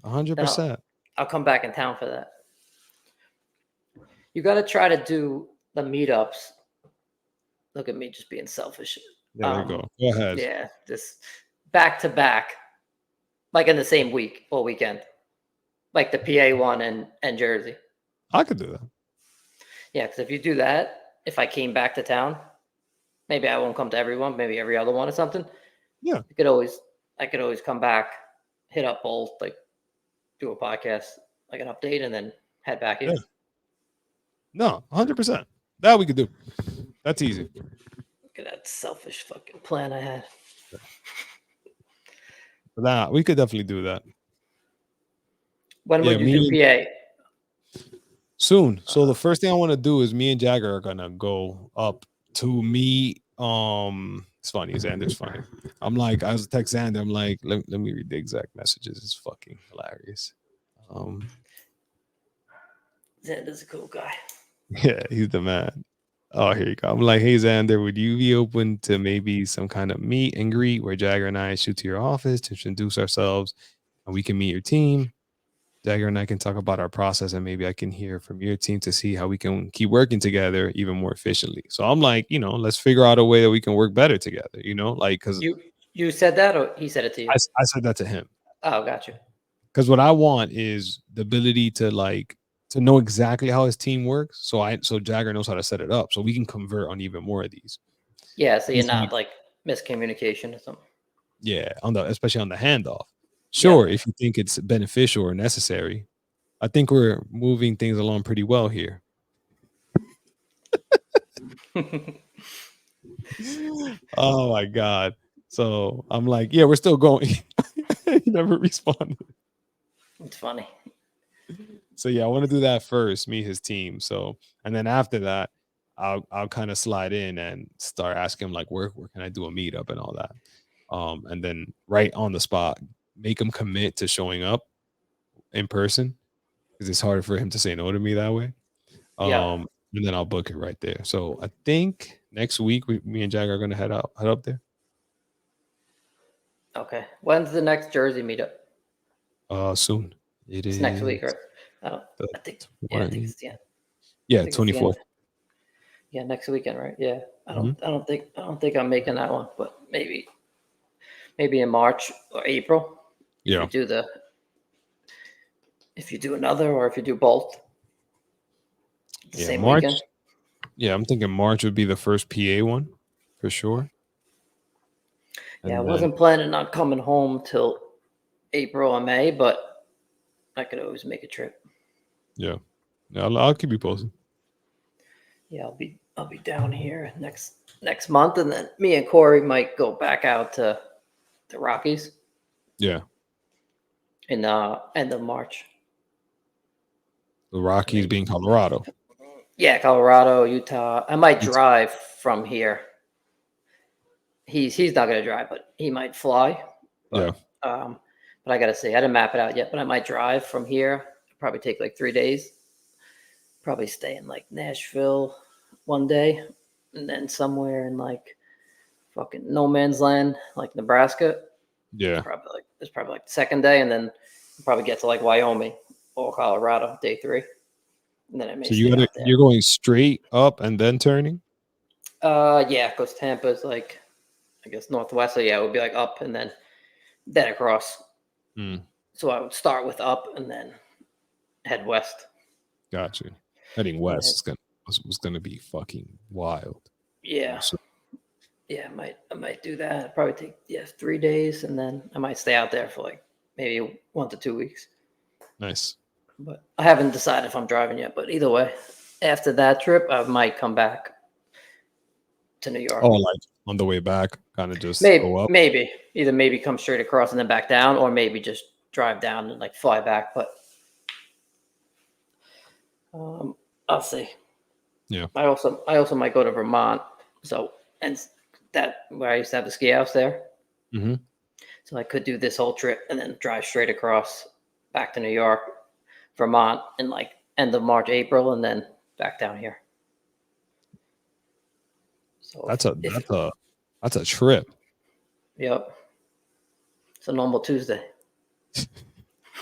hundred Then percent. I'll come back in town for that. You got to try to do the meetups. Look at me just being selfish. Yeah, there you go. Go ahead. Yeah, just back to back, like in the same week or weekend, like the PA one and Jersey. I could do that. Yeah, because if you do that, if I came back to town, maybe I won't come to everyone, maybe every other one or something. Yeah. I could always come back, hit up both, like do a podcast, like an update, and then head back Yeah. here. No, 100%. That we could do. That's easy. Look at that selfish fucking plan I had. Nah, we could definitely do that. When Yeah, would you do PA? soon. So the first thing I want to do is me and Jagger are gonna go up to meet. It's funny. Xander's funny. I'm like, I was text Xander. I'm like, let me read the exact messages. It's fucking hilarious. Um, Xander's a cool guy. yeah, he's the man. Oh, here you go. I'm like, hey Xander, would you be open to maybe some kind of meet and greet where Jagger and I shoot to your office to introduce ourselves and we can meet your team? Jagger and I can talk about our process and maybe I can hear from your team to see how we can keep working together even more efficiently. So I'm like, let's figure out a way that we can work better together, like, because You said that, or he said it to you? I said that to him. Oh, got you. Because what I want is the ability to know exactly how his team works. So Jagger knows how to set it up so we can convert on even more of these. Yeah, so you're He's like, not like miscommunication or something. yeah, especially on the handoff. Sure, Yep. if you think it's beneficial or necessary. I think we're moving things along pretty well here. Oh my god. So I'm like, yeah, we're still going. He never responded. It's funny. So yeah, I want to do that first, meet his team. So and then after that, I'll kind of slide in and start asking him like where can I do a meetup and all that. And then right on the spot, make him commit to showing up in person because it's harder for him to say no to me that way. Yep. And then I'll book it right there. So I think next week me and Jack are gonna head up there. Okay. When's the next Jersey meetup? Soon. It It's next week, is right? I don't. the I think. Yeah, I think 20 it's the end. I yeah, think it's the end. 24th. Yeah, next weekend, right? Yeah. Mhm. I don't think I'm making that one, but maybe in March or April. If Yeah. you do if you do another, or if you do both. the Yeah, same weekend. March. Yeah, I'm thinking March would be the first PA one for sure. Yeah, I And then wasn't planning on coming home till April or May, but I could always make a trip. yeah, yeah, I'll keep you posted. Yeah, I'll be down here next month, and then me and Corey might go back out to the Rockies Yeah, in end of March. the I Rockies mean, being Colorado. yeah, Colorado, Utah. I might It's- drive from here. He's not gonna drive, but he might fly. Yeah, Um, but I gotta see. I didn't map it out yet, but I might drive from here. Probably take like 3 days. Probably stay in like Nashville one day, and then somewhere in like fucking no man's land, like Nebraska. yeah. It's probably like the second day, and then probably get to like Wyoming or Colorado day 3, and then I may So you stay gotta out there. you're going straight up and then turning. Yeah, because Tampa's like I guess northwest. So yeah, it would be like up and then across. Hmm, So I would start with up and then head west. got you. Heading And then west is was gonna be fucking wild. yeah, Also, yeah, I might do that. I'd probably take 3 days, and then I might stay out there for like maybe 1 to 2 weeks. nice. But I haven't decided if I'm driving yet. But either way, after that trip, I might come back to New Oh, York. like on the way back, kind of just Maybe, go up. maybe either maybe come straight across and then back down, or maybe just drive down and like fly back. But um, I'll see. Yeah. I also might go to Vermont. So and that where I used to have the ski house there. Hmm. So I could do this whole trip and then drive straight across back to New York, Vermont, in like end of March, April, and then back down here. So That's a if that's a trip. yep, it's a normal Tuesday.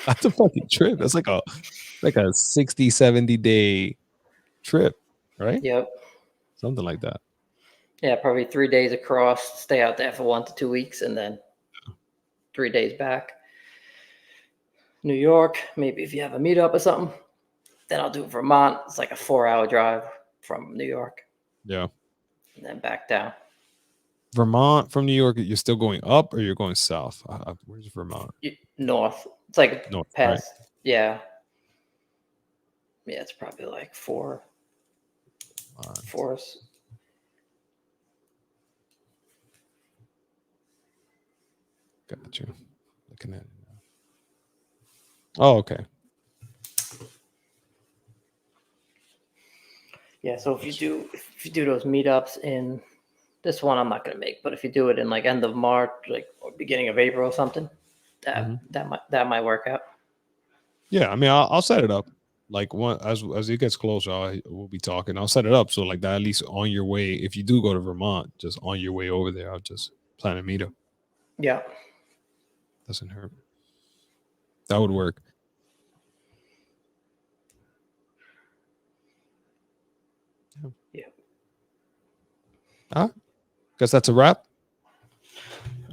That's a fucking trip. That's like a 60, 70 day trip, right? Yep. Something like that. Yeah, probably 3 days across, stay out there for 1 to 2 weeks, and then 3 days back. New York, maybe if you have a meetup or something, then I'll do Vermont. It's like a 4 hour drive from New York Yeah. and then back down. Vermont from New York, you're still going up or you're going south? Where's Vermont? North. It's like North, right? past, yeah. Yeah, it's probably like Vermont. four. Got you. Looking at it now. Oh, okay. Yeah, so if you do those meetups in this one, I'm not gonna make, but if you do it in like end of March, like or beginning of April or something, that Mhm. that might work out. Yeah, I mean, I'll set it up. Like one as it gets closer, we'll be talking. I'll set it up so like that at least on your way. If you do go to Vermont, just on your way over there, I'll just plan a meetup. Yeah, Doesn't hurt. That would work. Yeah. yeah. Ah, guess that's a wrap.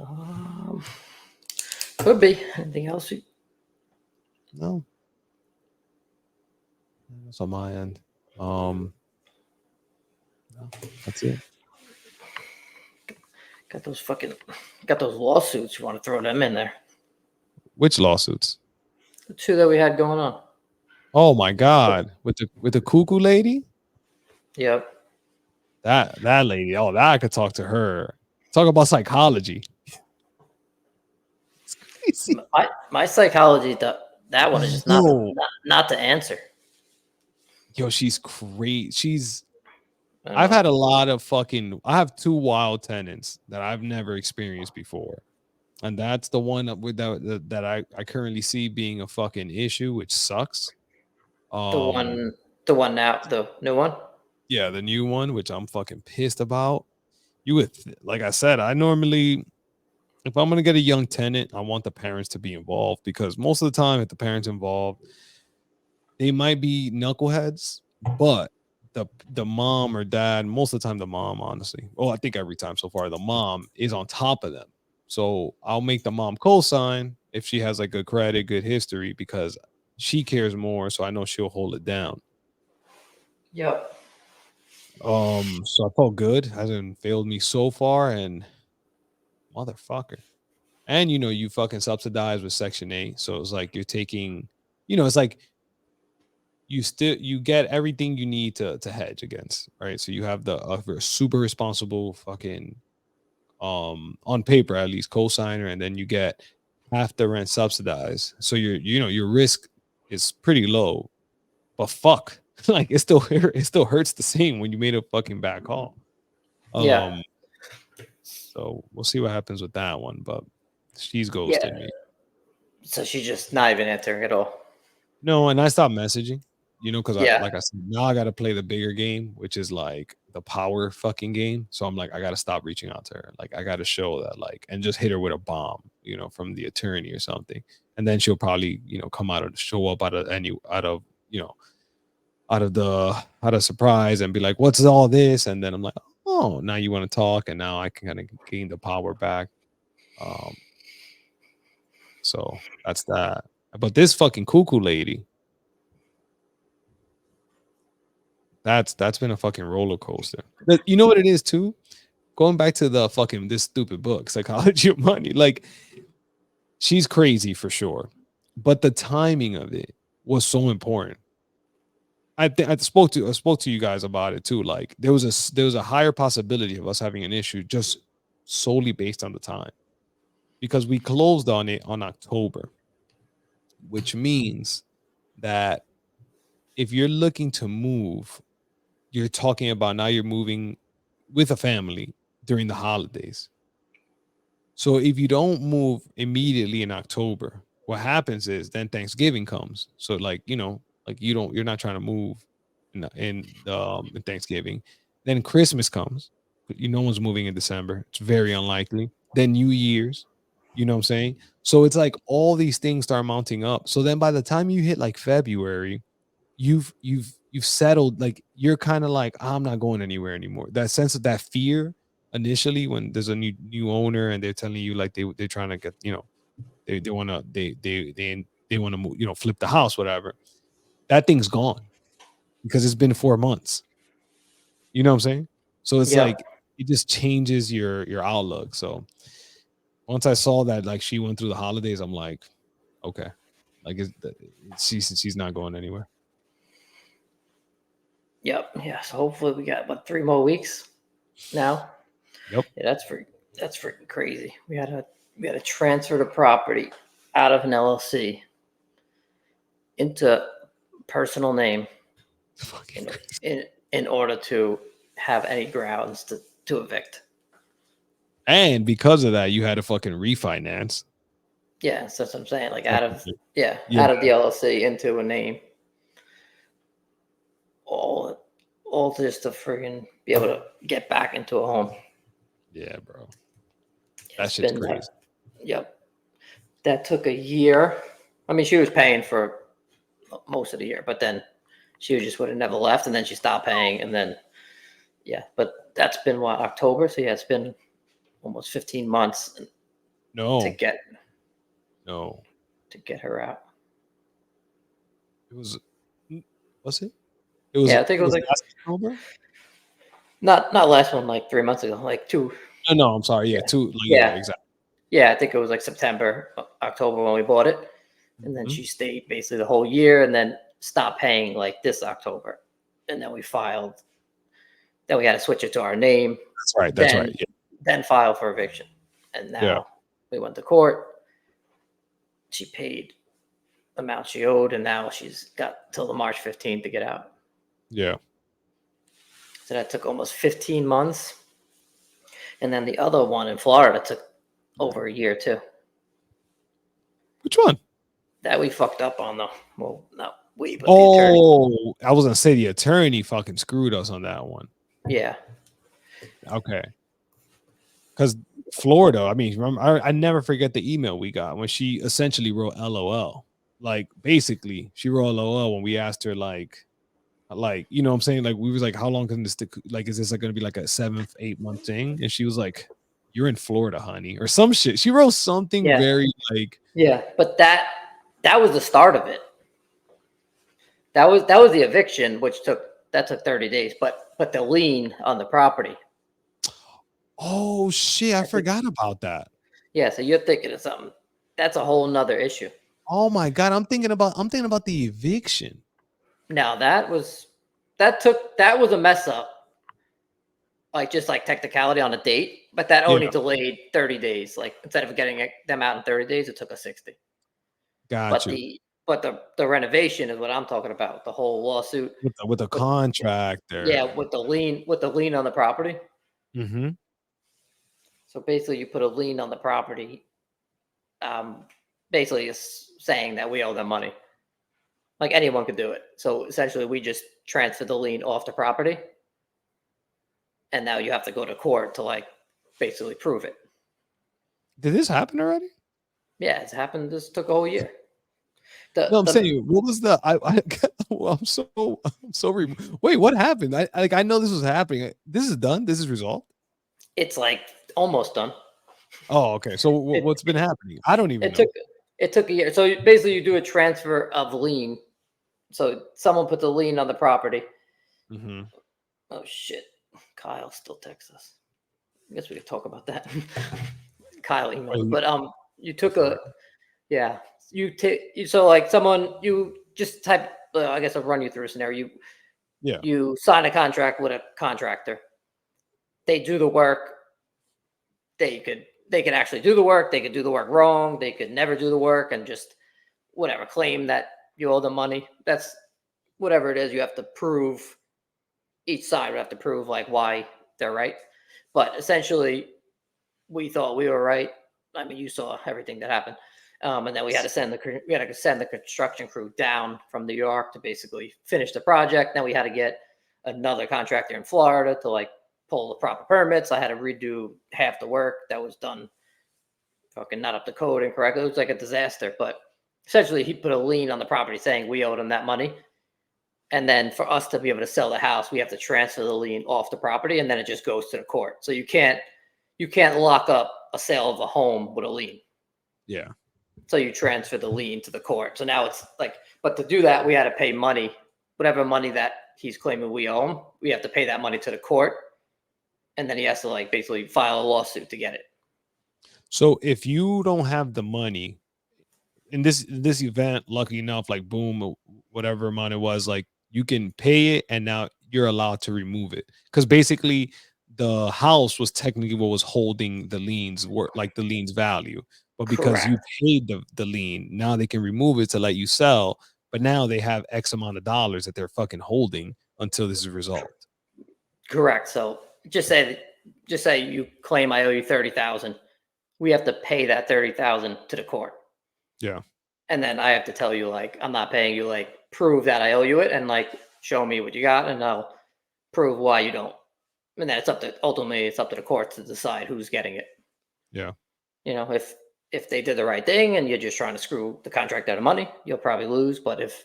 Um, could be anything else. No, that's on my end. Um, no, that's it. Got those lawsuits. You want to throw them in there? Which lawsuits? The two that we had going on. Oh my God, with the cuckoo lady. Yep. That lady. Oh, that I could talk to her. Talk about psychology. It's crazy. My psychology, that one is just not Yo, not to answer. yo, she's great. She's I I've know. had a lot of fucking I have two wild tenants that I've never experienced before. And that's the one that I currently see being a fucking issue, which sucks. The Um, one, the one now, the new one. yeah, the new one, which I'm fucking pissed about. You would like I said, I normally if I'm gonna get a young tenant, I want the parents to be involved because most of the time, if the parents involved, they might be knuckleheads, but the mom or dad, most of the time the mom, honestly, well, I think every time so far, the mom is on top of them. So I'll make the mom co-sign if she has like good credit, good history, because she cares more. So I know she'll hold it down. Yep. So I felt good. Hasn't failed me so far, and motherfucker. And you fucking subsidize with Section 8. So it's like you're taking, it's like you get everything you need to hedge against, right? So you have the super responsible fucking on paper at least co-signer, and then you get half the rent subsidized. So your risk is pretty low, but fuck, like it still hurts the same when you made a fucking bad call. Yeah. Um, so we'll see what happens with that one, but she's Yeah. ghosted me. So she's just not even answering at all. No, and I stopped messaging, because Yeah. like I said, now I got to play the bigger game, which is like the power fucking game. So I'm like, I got to stop reaching out to her. Like, I got to show that, like, and just hit her with a bomb, from the attorney or something, and then she'll probably, come out of show up you know, out of surprise and be like, "What's all this?" And then I'm like, "Oh, now you want to talk," and now I can kind of gain the power back. Um, so that's that. But this fucking cuckoo lady, that's been a fucking roller coaster. You know what it is too? Going back to the fucking this stupid book, Psychology of Money. Like, she's crazy for sure, but the timing of it was so important. I spoke to you guys about it too. Like, there was a higher possibility of us having an issue just solely based on the time, because we closed on it on October, which means that if you're looking to move, you're talking about now you're moving with a family during the holidays. So if you don't move immediately in October, what happens is then Thanksgiving comes. So, like, like you're not trying to move in Thanksgiving. Then Christmas comes. No one's moving in December. It's very unlikely. Then New Year's, you know what I'm saying? So it's like all these things start mounting up. So then by the time you hit like February, you've settled, like you're kind of like, I'm not going anywhere anymore. That sense of that fear initially when there's a new owner and they're telling you like they're trying to get, they want to they want to move, flip the house, whatever. That thing's gone because it's been 4 months. You know what I'm saying? So it's Yep. like it just changes your outlook. So once I saw that like she went through the holidays, I'm like, okay, like she's not going anywhere. Yep. Yeah. So hopefully we got what 3 more weeks now. Yep. Yeah, that's freaking crazy. We had to transfer the property out of an LLC into personal name Fucking in crazy. in order to have any grounds to evict. And because of that, you had to fucking refinance. Yeah, so that's what I'm saying. Like out Fucking of cra- yeah, Yeah, out of the LLC into a name, all all just to friggin' be able to get back into a home. yeah, bro. That It's shit's been crazy. yep. That took a year. I mean, she was paying for most of the year, but then she just would have never left, and then she stopped paying, and then yeah. But that's been what October, so yeah, it's been almost 15 months to No, get no. to get her out. It was was it? It was Yeah, it I think it was was like last October? not last one, like 3 months ago, like two. No, no, I'm sorry. Yeah, Yeah, two, like, yeah, yeah, exactly. yeah. I think it was like September, October when we bought it, and then Mhm. she stayed basically the whole year, and then stopped paying like this October, and then we filed. Then we had to switch it to our name, That's right. That's right. then Yeah. then file for eviction, and Yeah. now we went to court. She paid amount she owed, and now she's got till the March 15th to get out. Yeah. So that took almost 15 months, and then the other one in Florida took over a year too. Which one? That we fucked up on though. Well, not we, but the attorney. Oh, I was gonna say the attorney fucking screwed us on that one. Yeah, Okay. Because Florida, I mean, remember, I never forget the email we got when she essentially wrote LOL. Like, basically, she wrote LOL when we asked her, like, you know what I'm saying? Like, we was like, how long can this, like, is this like going to be like a 7, 8 month thing? And she was like, you're in Florida, honey, or some shit. She wrote something yeah, very like, yeah. But that was the start of it. That was the eviction, which took that took 30 days. But the lien on the property, Oh shit, I that took, forgot about that. yeah. So you're thinking of something. That's a whole nother issue. Oh my god, I'm thinking about the eviction. Now that was a mess up, like just like technicality on a date, but that only Yeah, delayed 30 days. Like instead of getting them out in 30 days, it took us 60. got But you. the renovation is what I'm talking about. The whole lawsuit With the with contractor. yeah, with the lien on the property. Mhm. So basically, you put a lien on the property. Um, Basically, it's saying that we owe them money. Like anyone could do it. So essentially, we just transfer the lien off the property, and now you have to go to court to like basically prove it. Did this happen already? Yeah, it's happened. This took a whole year. No, I'm The saying, what was the I well, I'm so wait, what happened? I know this was happening. This is done? This is resolved? It's like almost done. Oh, okay. So It, what's been happening? I don't even it took know. it took a year. So basically, you do a transfer of lien. So someone puts a lien on the property. Mhm. Oh shit! Kyle still texts us. I guess we could talk about that. Kyle emailed, Wait, but you oh, took for a real? yeah. You take so like someone you just type. I guess I'll run you through a scenario. Yeah. You sign a contract with a contractor. They do the work. They could actually do the work. They could do the work wrong. They could never do the work and just whatever claim that you owe them money. That's whatever it is. You have to prove each side would have to prove like why they're right. But essentially, we thought we were right. I mean, you saw everything that happened, and then we had to send the construction crew down from New York to basically finish the project. Then we had to get another contractor in Florida to like pull the proper permits. I had to redo half the work that was done fucking not up to code and correct. It was like a disaster. But essentially, he put a lien on the property saying we owed him that money. And then for us to be able to sell the house, we have to transfer the lien off the property, and then it just goes to the court. So you can't lock up a sale of a home with a lien. Yeah. So you transfer the lien to the court. So now it's like, but to do that, we had to pay money, whatever money that he's claiming we owe him. We have to pay that money to the court, and then he has to like basically file a lawsuit to get it. So if you don't have the money in this event, lucky enough, like boom, whatever amount it was, like you can pay it, and now you're allowed to remove it because basically the house was technically what was holding the liens work, like the liens value. But because you Correct. paid the lien, now they can remove it to let you sell. But now they have X amount of dollars that they're fucking holding until this is resolved. Correct. So just say you claim I owe you 30,000. We have to pay that 30,000 to the court. Yeah, And then I have to tell you like I'm not paying you, like prove that I owe you it and like show me what you got and I'll prove why you don't. And then it's up to the courts to decide who's getting it. yeah. If they did the right thing and you're just trying to screw the contract out of money, you'll probably lose. But if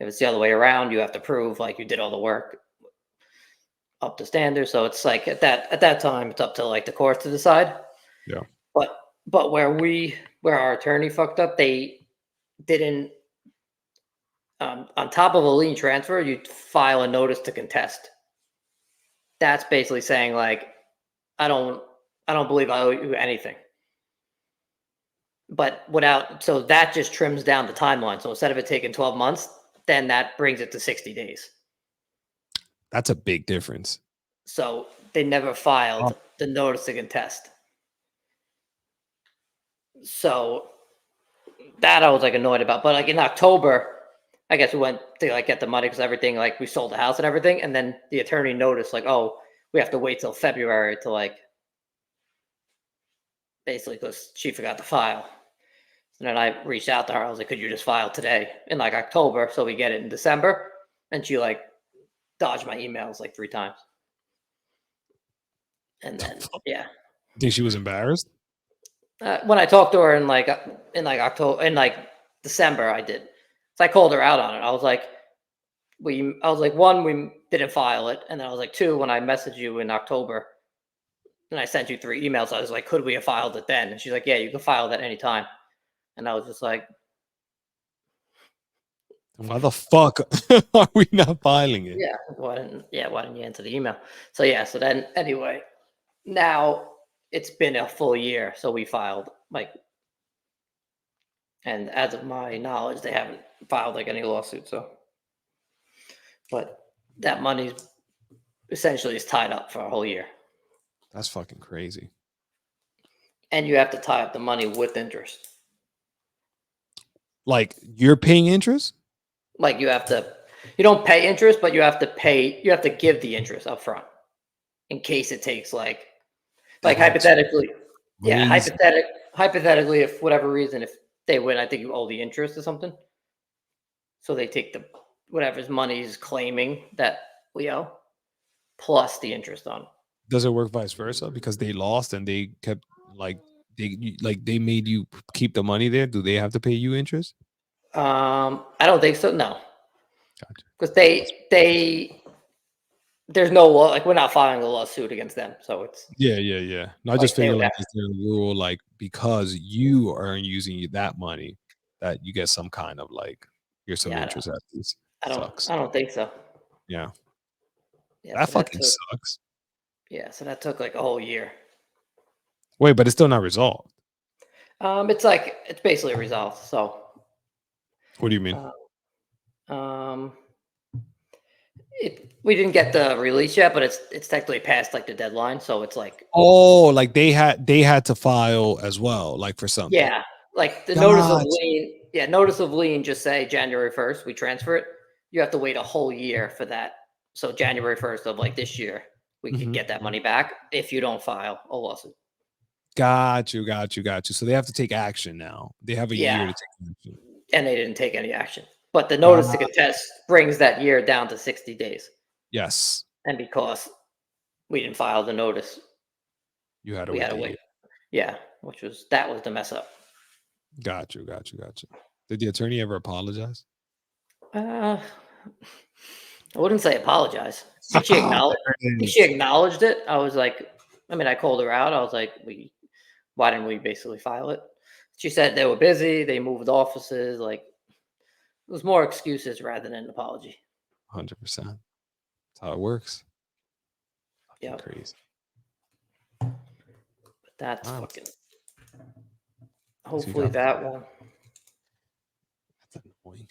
it's the other way around, you have to prove like you did all the work up to standard. So it's like at that time it's up to like the courts to decide. Yeah. But where our attorney fucked up, they didn't on top of a lien transfer, you file a notice to contest. That's basically saying like I don't I don't believe I owe you anything. But without so that just trims down the timeline. So instead of it taking 12 months, then that brings it to 60 days. That's a big difference. So they never Oh, filed the notice to contest. So that I was like annoyed about. But like in October, I guess we went to like get the money because everything like we sold the house and everything, and then the attorney noticed like, oh, we have to wait till February to like basically because she forgot to file. And then I reached out to her. I was like, could you just file today in like October so we get it in December? And she like dodged my emails like 3 times. And then yeah, think she was embarrassed? when I talked to her in like October in like December, I did. So I called her out on it. I was like, one, we didn't file it, and then I was like, two, when I messaged you in October, and I sent you 3 emails, I was like, could we have filed it then? And she's like, yeah, you can file that anytime. And I was just like, Why the fuck are we not filing it? Why didn't you answer the email? So yeah, so then anyway, now it's been a full year, so we filed like, and as of my knowledge, they haven't filed like any lawsuit. So, but that money essentially is tied up for a whole year, That's fucking crazy. and you have to tie up the money with interest. Like you're paying interest? Like you don't pay interest, but you have to give the interest up front in case it takes like That's hypothetically, yeah, crazy. hypothetically, if whatever reason, if they win, I think you owe the interest or something. So they take the whatever's money is claiming that we owe plus the interest on it. Does it work vice versa? Because they lost and they kept like they made you keep the money there. Do they have to pay you interest? I don't think so. No, Gotcha. because they there's no law. Like we're not filing a lawsuit against them, so it's Yeah. No, I just like they figure would like have. is there a rule like because you are using that money that you get some kind of like here's some Yeah, interest at least. Sucks. I don't think so. Yeah. Yeah, That so that fucking took sucks. like a whole year. Wait, but it's still not resolved. It's like it's basically resolved. So, What do you mean? um, we didn't get the release yet, but it's technically past like the deadline. So it's like Oh, like they had to file as well, like for something. yeah, like the notice of Gotcha. lien. Yeah, notice of lien. Just say January 1st. We transfer it. You have to wait a whole year for that. So January 1st of like this year, we could Mhm. get that money back if you don't file a lawsuit. Got you. So they have to take action now. They have a Yeah, year to take action. and they didn't take any action. But the notice to Got contest brings that year down to 60 days. yes. And because we didn't file the notice, You had to we had wait to the wait. year. Yeah, that was the mess up. Got you. Did the attorney ever apologize? Uh, I wouldn't say apologize. I think she acknowledged. There I it think she is. acknowledged it. I was like, I mean, I called her out. I was like, why didn't we basically file it? She said they were busy. They moved offices. Like it was more excuses rather than an apology. 100%. That's how it works. Fucking Yeah, crazy. but that's Wow. fucking. At least we Hopefully got that one. that's annoying.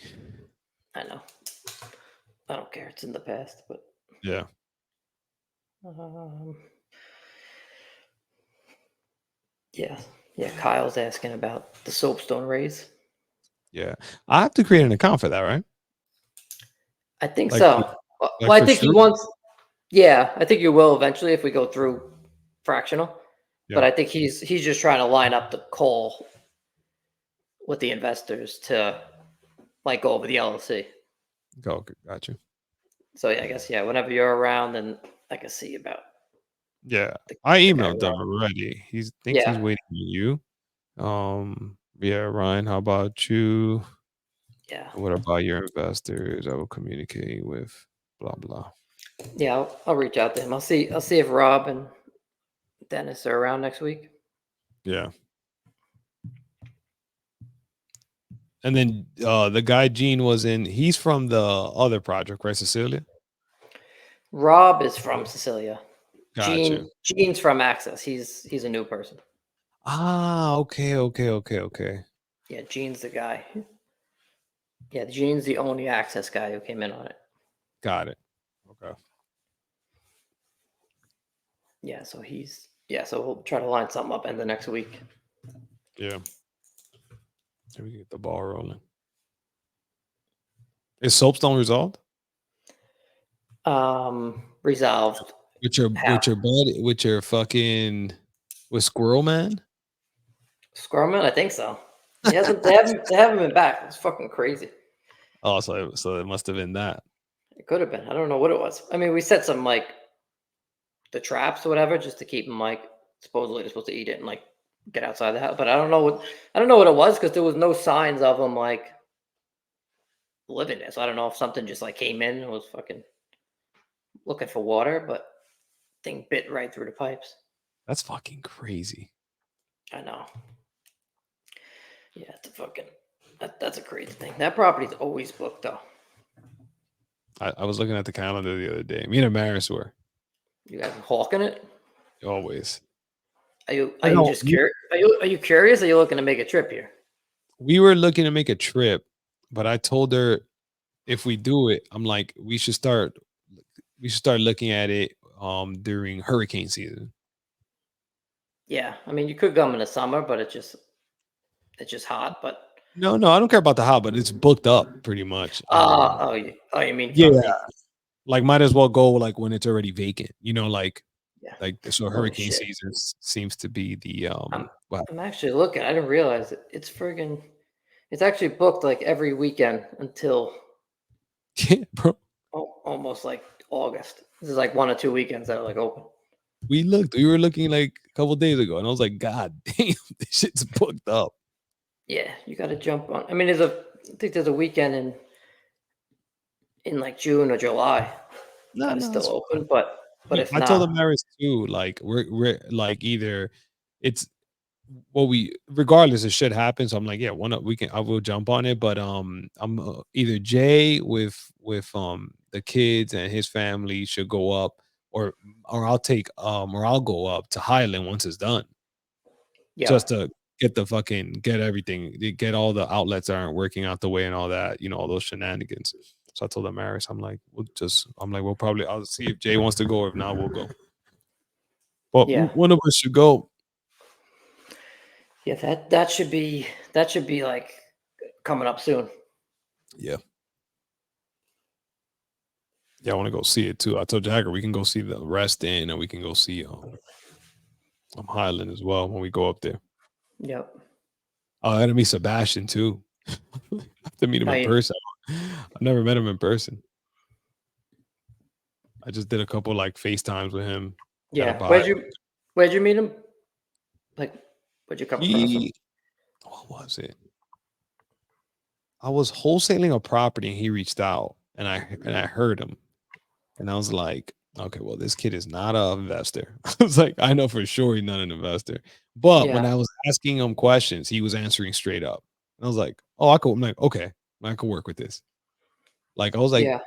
I know. I don't care. It's in the past, but Yeah. um, yeah, yeah. Kyle's asking about the soapstone raise. Yeah. I have to create an account for that, right? I think Like so. like Well, I for think he sure. wants. Yeah, I think you will eventually if we go through fractional. But Yeah. I think he's just trying to line up the call with the investors to like go over the LLC. Go. Got you. So yeah, I guess yeah. Whenever you're around, then I can see about Yeah. the, I the guy emailed them Ron. already. He thinks he's Yeah, waiting on you. Yeah, Ryan, how about you? yeah, What about your investors? I will communicate with blah blah. yeah. I'll reach out to him. I'll see if Rob and Dennis are around next week. Yeah. And then the guy Gene was in, he's from the other project, right? Cecilia? Rob is from Cecilia. Got you. Gene's from Access. He's a new person. Ah, okay. Yeah, Gene's the guy. Yeah, Gene's the only Access guy who came in on it. Got it. Okay. Yeah, so we'll try to line something up in the next week. Yeah. Here we get the ball rolling. Is Soapstone resolved? Resolved. How? With your buddy with your fucking with Squirrel Man? Squirrelman? I think so. He hasn't. They haven't been back. It's fucking crazy. Oh, so it must have been that. It could have been. I don't know what it was. I mean, we set some like the traps or whatever just to keep them like supposedly they're supposed to eat it and like get outside the house. But I don't know what it was because there was no signs of them like living there. So I don't know if something just like came in and was fucking looking for water, but thing bit right through the pipes. That's fucking crazy. I know. Yeah, it's a fucking. That's a crazy thing. That property's always booked though. I was looking at the calendar the other day. Me and Amaris were You guys hawking it? always. Are I you know just curious? Are you curious? Or are you looking to make a trip here? we were looking to make a trip, but I told her if we do it, I'm like, we should start looking at it during hurricane season. Yeah, I mean you could come in the summer, but it's just hot. But No, no, I don't care about the how, but it's booked up pretty much. you mean Yeah, from the like might as well go like when it's already vacant. yeah? Like so Holy hurricane shit! season seems to be the I'm well, I'm actually looking. I didn't realize it. It's friggin' It's actually booked like every weekend until yeah, bro. almost like August. This is like 1 or 2 weekends that are like open. We were looking like a couple days ago, and I was like, God damn, this shit's booked up. Yeah, you got to jump on. I mean, I think there's a weekend in like June or July No, that is no, still it's open, but if I told not, the Maris too, like we're like either it's what we regardless of shit happens. I'm like, yeah, one up we can I will jump on it, but I'm either Jay with the kids and his family should go up, or or I'll go up to Highland once it's done, yeah, just to get everything, get all the outlets that aren't working out the way and all that, all those shenanigans. So I told them Maris, I'm like, we'll probably I'll see if Jay wants to go, or if not, we'll go. But yeah, one of us should go. yeah. That should be like coming up soon. Yeah. Yeah, I want to go see it too. I told Jagger we can go see the rest in, and we can go see Highland as well when we go up there. Yep. Oh, I got to meet Sebastian too. I have to meet him in I person. I've never met him in person. I just did a couple like FaceTimes with him at a yeah. buy. Where'd you meet him? Like, where'd you come across him? He what was it? I was wholesaling a property and he reached out, and I heard him, and I was like, okay, well, this kid is not an investor. I was like, I know for sure he's not an investor. But when Yeah, I was asking him questions, he was answering straight up. And I was like, oh, I could. I'm like, okay, I could work with this. Like, I was like, yeah.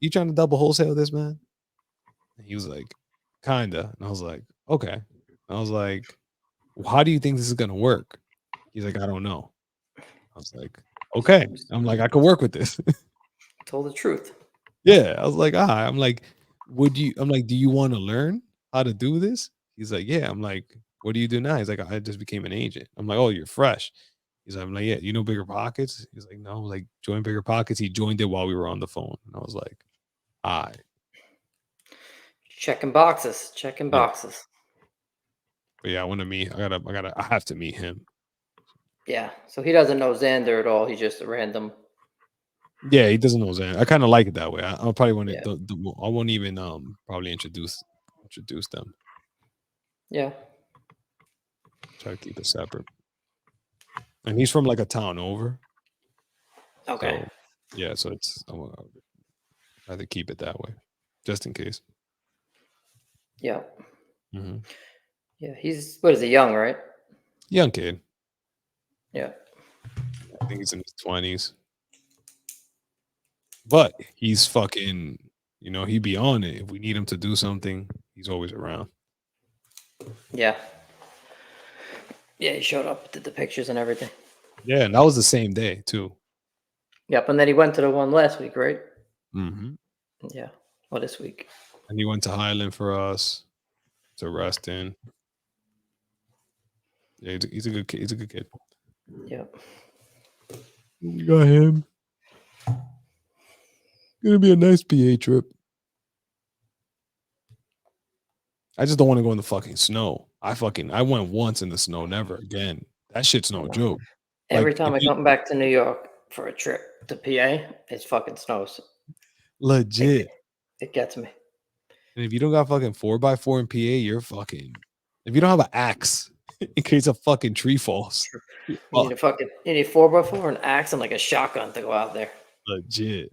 you trying to double wholesale this, man? And he was like, kinda. And I was like, okay. I was like, well, how do you think this is gonna work? He's like, I don't know. I was like, okay. I'm like, I could work with this. Told the truth. Yeah, I was like, I'm like, I'm like, do you want to learn how to do this? He's like, yeah. I'm like, what do you do now? He's like, I just became an agent. I'm like, oh, you're fresh. He's like, I'm like, yeah, you know Bigger Pockets? He's like, no. I was like, join Bigger Pockets. He joined it while we were on the phone. And I was like, all right. Checking boxes. Checking Yeah. boxes. But yeah, I have to meet him. Yeah. So he doesn't know Xander at all. He's just a random. Yeah, he doesn't know Zan. I kind of like it that way. I'll probably want to, Yeah. I won't even probably introduce them. Yeah. Try to keep it separate. And he's from like a town over. Okay. So yeah, so I'd rather keep it that way, just in case. Yeah. Hmm. Yeah. He's what is he? Young, right? Young kid. Yeah. I think he's in his 20s, but he's fucking. He be on it. If we need him to do something, he's always around. Yeah. Yeah. He showed up, did the pictures and everything. Yeah, and that was the same day too. Yep. And then he went to the one last week, right? Hmm. Yeah. Well, this week. And he went to Highland for us to rest in. Yeah, he's a good kid. He's a good kid. Yep. We got him. Gonna be a nice PA trip. I just don't want to go in the fucking snow. I went once in the snow, never again. That shit's I no know. joke. Every Like if time I you come back to New York for a trip to PA, it's fucking snows. It legit, it gets me. and if you don't got fucking 4x4 in PA, you're fucking. If you don't have an axe in case a fucking tree falls, you're fucked. You need 4x4, an axe, and like a shotgun to go out there. Legit.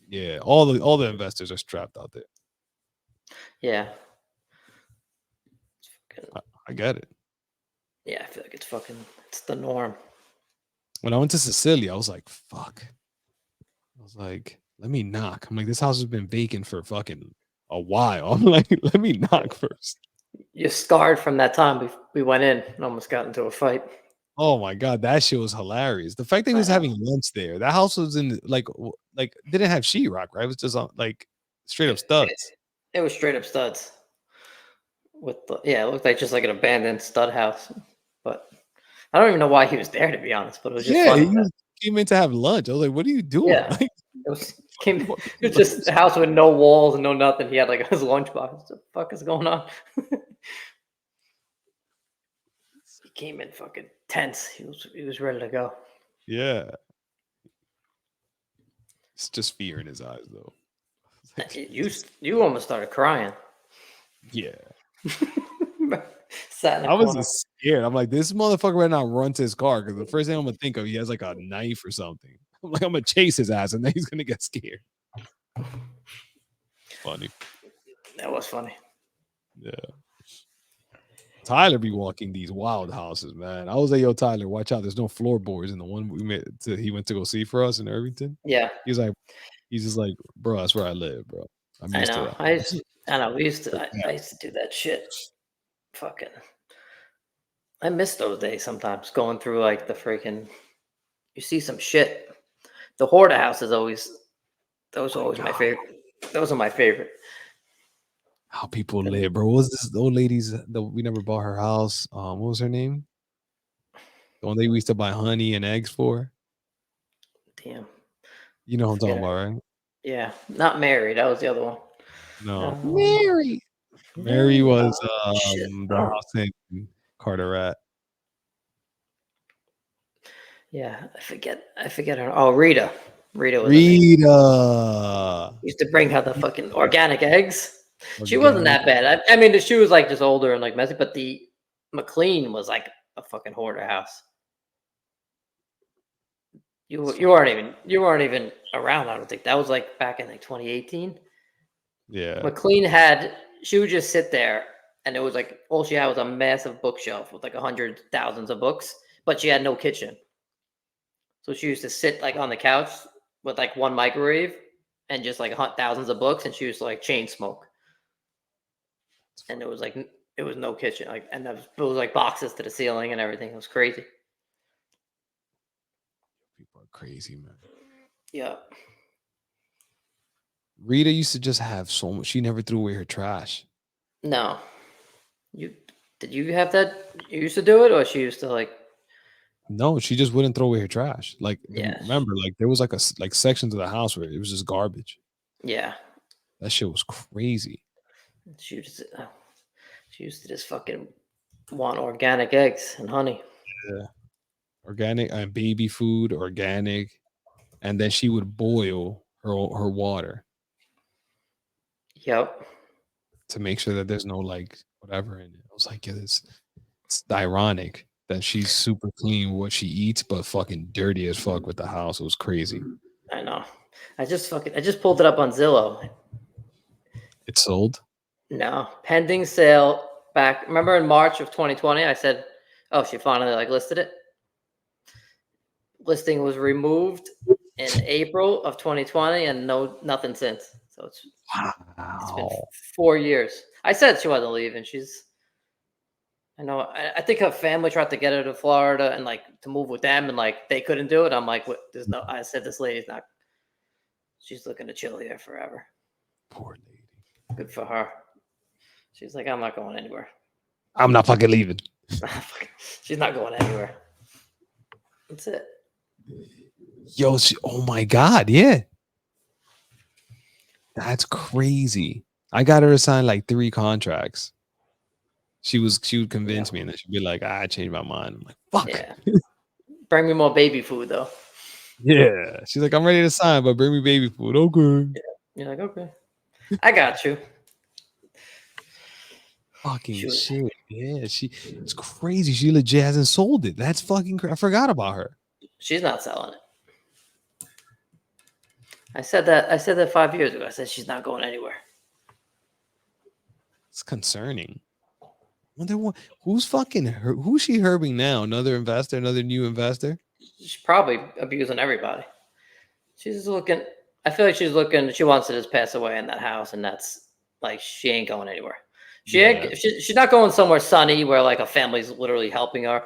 Yeah, all the investors are strapped out there. Yeah. I, I get it. Yeah, I feel like it's the norm. When I went to Sicily, I was like, fuck. I was like, let me knock. I'm like, this house has been vacant for fucking a while. I'm like, let me knock first. You're scarred from that time we went in and almost got into a fight. Oh my god, that shit was hilarious. The fact that he I was know. having lunch there. That house was in like didn't have sheetrock, right? It was just like straight up It, it, studs. it was straight up studs. With the, yeah, it looked like just like an abandoned stud house. But I don't even know why he was there, to be honest. But it was just Yeah, funny. he came in to have lunch. I was like, what are you doing? Yeah, Like, it was came. what It was the fuck just is a house with no walls and no nothing. He had like his lunchbox. What the fuck is going on? He came in fucking tense. He was ready to go. yeah. It's just fear in his eyes though. Like, You almost started crying. yeah. Sat in a I was corner. just scared. I'm like, this motherfucker right now run to his car because the first thing I'm gonna think of, he has like a knife or something. I'm like, I'm gonna chase his ass and then he's gonna get scared. Funny. That was funny. Yeah. Tyler be walking these wild houses, man. I was like, yo, Tyler, watch out. There's no floorboards in the one he went to go see for us in Irvington. Yeah, He was like, he's just like, bro, that's where I live, bro. I'm I used to know. that. I know. We used to. Like, I used to do that shit. Fucking. I miss those days sometimes. Going through like the freaking. You see some shit. The hoarder house is always. Those are my always my God, favorite. Those are my favorite. how people And live, bro. What was this the old lady's that we never bought her house? What was her name? The one that we used to buy honey and eggs for. damn, You know I what I'm talking forget about, it. right? Yeah, not Mary. That was the other one. No, Um, Mary. Mary Mary. was Shit. the Oh, house in Carteret. yeah. I forget. I forget her. Oh, Rita. Rita was her name. Rita. Used to bring her the fucking organic eggs. She wasn't Organic. that bad. I mean, she was like just older and like messy, but the McLean was like a fucking hoarder house. It's You weren't even around. I don't think that was like back in like 2018. yeah. McLean she would just sit there, and it was like all she had was a massive bookshelf with like hundred thousands of books, but she had no kitchen. So she used to sit like on the couch with like one microwave and just like thousands of books, and she used to like chain smoke. It's And funny. it was no kitchen, like, and it was like boxes to the ceiling and everything. It was crazy. People are crazy, man. Yeah. Rita used to just have so much. She never threw away her trash. No, you did you have that? You used to do it, or she used to like? No, she just wouldn't throw away her trash. Like Yeah, remember, like there was like like sections of the house where it was just garbage. yeah. That shit was crazy. She used to, she used to just fucking want organic eggs and honey. Yeah. Organic and baby food, organic, and then she would boil her water Yep. to make sure that there's no like whatever in it. I was like, yeah, it's ironic that she's super clean with what she eats, but fucking dirty as fuck with the house. It was crazy. I know. I just pulled it up on Zillow. It sold. No, pending sale back. Remember in March of 2020, I said, "Oh, she finally like listed it." Listing was removed in April of 2020, and nothing since. So it's been Wow. 4 years. I said she wasn't leaving. I know. I think her family tried to get her to Florida and like to move with them, and like they couldn't do it. I'm like, what? There's no. I said this lady's not. She's looking to chill here forever. Poor lady. Good for her. She's like, I'm not going anywhere. I'm not fucking leaving. She's not going anywhere. That's it. Yo, oh my god, yeah. That's crazy. I got her to sign like 3 contracts. She would Yeah. convince me and then she'd be like, I changed my mind. I'm like, fuck. Yeah. Bring me more baby food though. Yeah. She's like, I'm ready to sign, but bring me baby food. Okay. You're like, okay, I got you. Fucking She was. shit. Yeah. It's crazy. She legit hasn't sold it. That's fucking I forgot about her. She's not selling it. I said that. I said that 5 years ago. I said she's not going anywhere. It's concerning. Wonder what who's fucking who's she herbing now? Another investor, another new investor? she's probably abusing everybody. She's looking. I feel like she's looking. She wants to just pass away in that house, and that's like she ain't going anywhere. Yeah. She's not going somewhere sunny where like a family's literally helping her.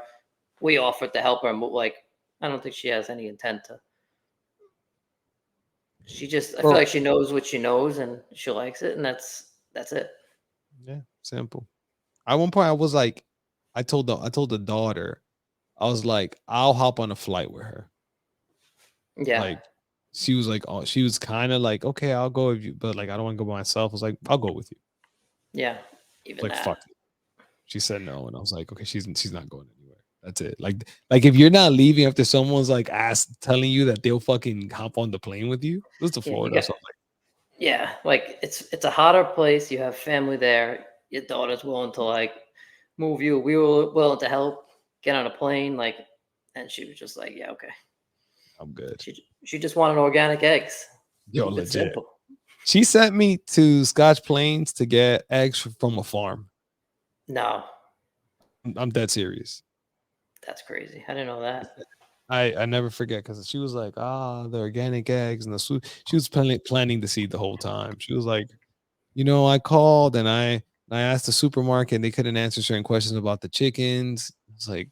We offered to help her, and like I don't think she has any intent to. She just. I feel Well, like she knows what she knows, and she likes it, and that's it. yeah, simple. At one point, I was like, I told the daughter, I was like, I'll hop on a flight with her. Yeah, Like, she was like, oh, she was kind of like, okay, I'll go with you, but like, I don't want to go by myself. I was like, I'll go with you. yeah. I was Even like, that. fuck it. She said no, and I was like, okay, she's not going anywhere. That's it. Like if you're not leaving after someone's like ask telling you that they'll fucking hop on the plane with you, this is to Yeah, you Florida. got. So I'm Yeah, like it's a hotter place. You have family there. Your daughter's willing to like move you. We were willing to help get on a plane. Like, and she was just like, yeah, okay. I'm good. She just wanted organic eggs. Yo, Keep it legit. simple. She sent me to Scotch Plains to get eggs from a farm. No, I'm dead serious. that's crazy. I didn't know that. I never forget because she was like, ah, the organic eggs and the sweet. She was planting the seed the whole time. She was like, I called and I asked the supermarket and they couldn't answer certain questions about the chickens. It's like,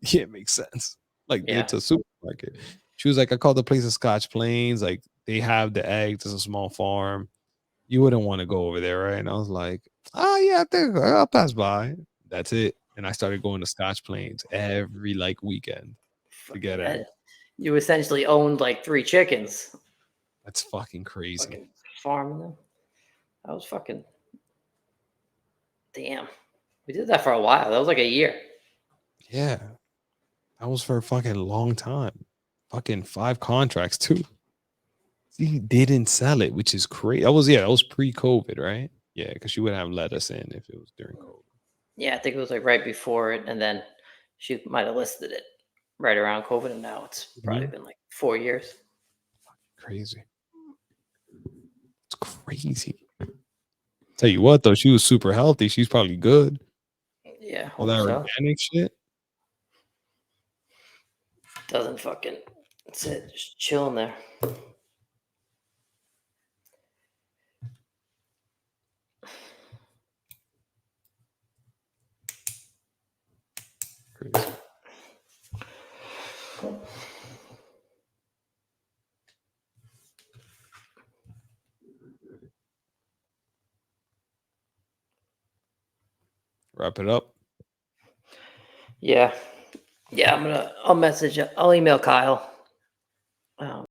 yeah, it makes sense. Like Yeah, it's a supermarket. She was like, I called the place of Scotch Plains. Like they have the eggs. It's a small farm. You wouldn't want to go over there, right? And I was like, oh yeah, I think I'll pass by. That's it. And I started going to Scotch Plains every like weekend to get fucking. eggs. You essentially owned like three chickens. That's fucking crazy. Fucking farming them. I was fucking damn. We did that for a while. That was like a year. Yeah. That was for a fucking long time. Fucking 5 contracts too. He didn't sell it, which is crazy. That was pre-COVID, right? Yeah, because she wouldn't have let us in if it was during COVID. Yeah, I think it was like right before it, and then she might have listed it right around COVID, and now it's probably Mhm. been like 4 years. Crazy. It's crazy. Tell you what though, she was super healthy. She's probably good. Yeah, All hope that so. organic shit. Doesn't fucking. That's it. Just chilling there. Crazy. Wrap it up. Yeah, yeah. I'll email Kyle.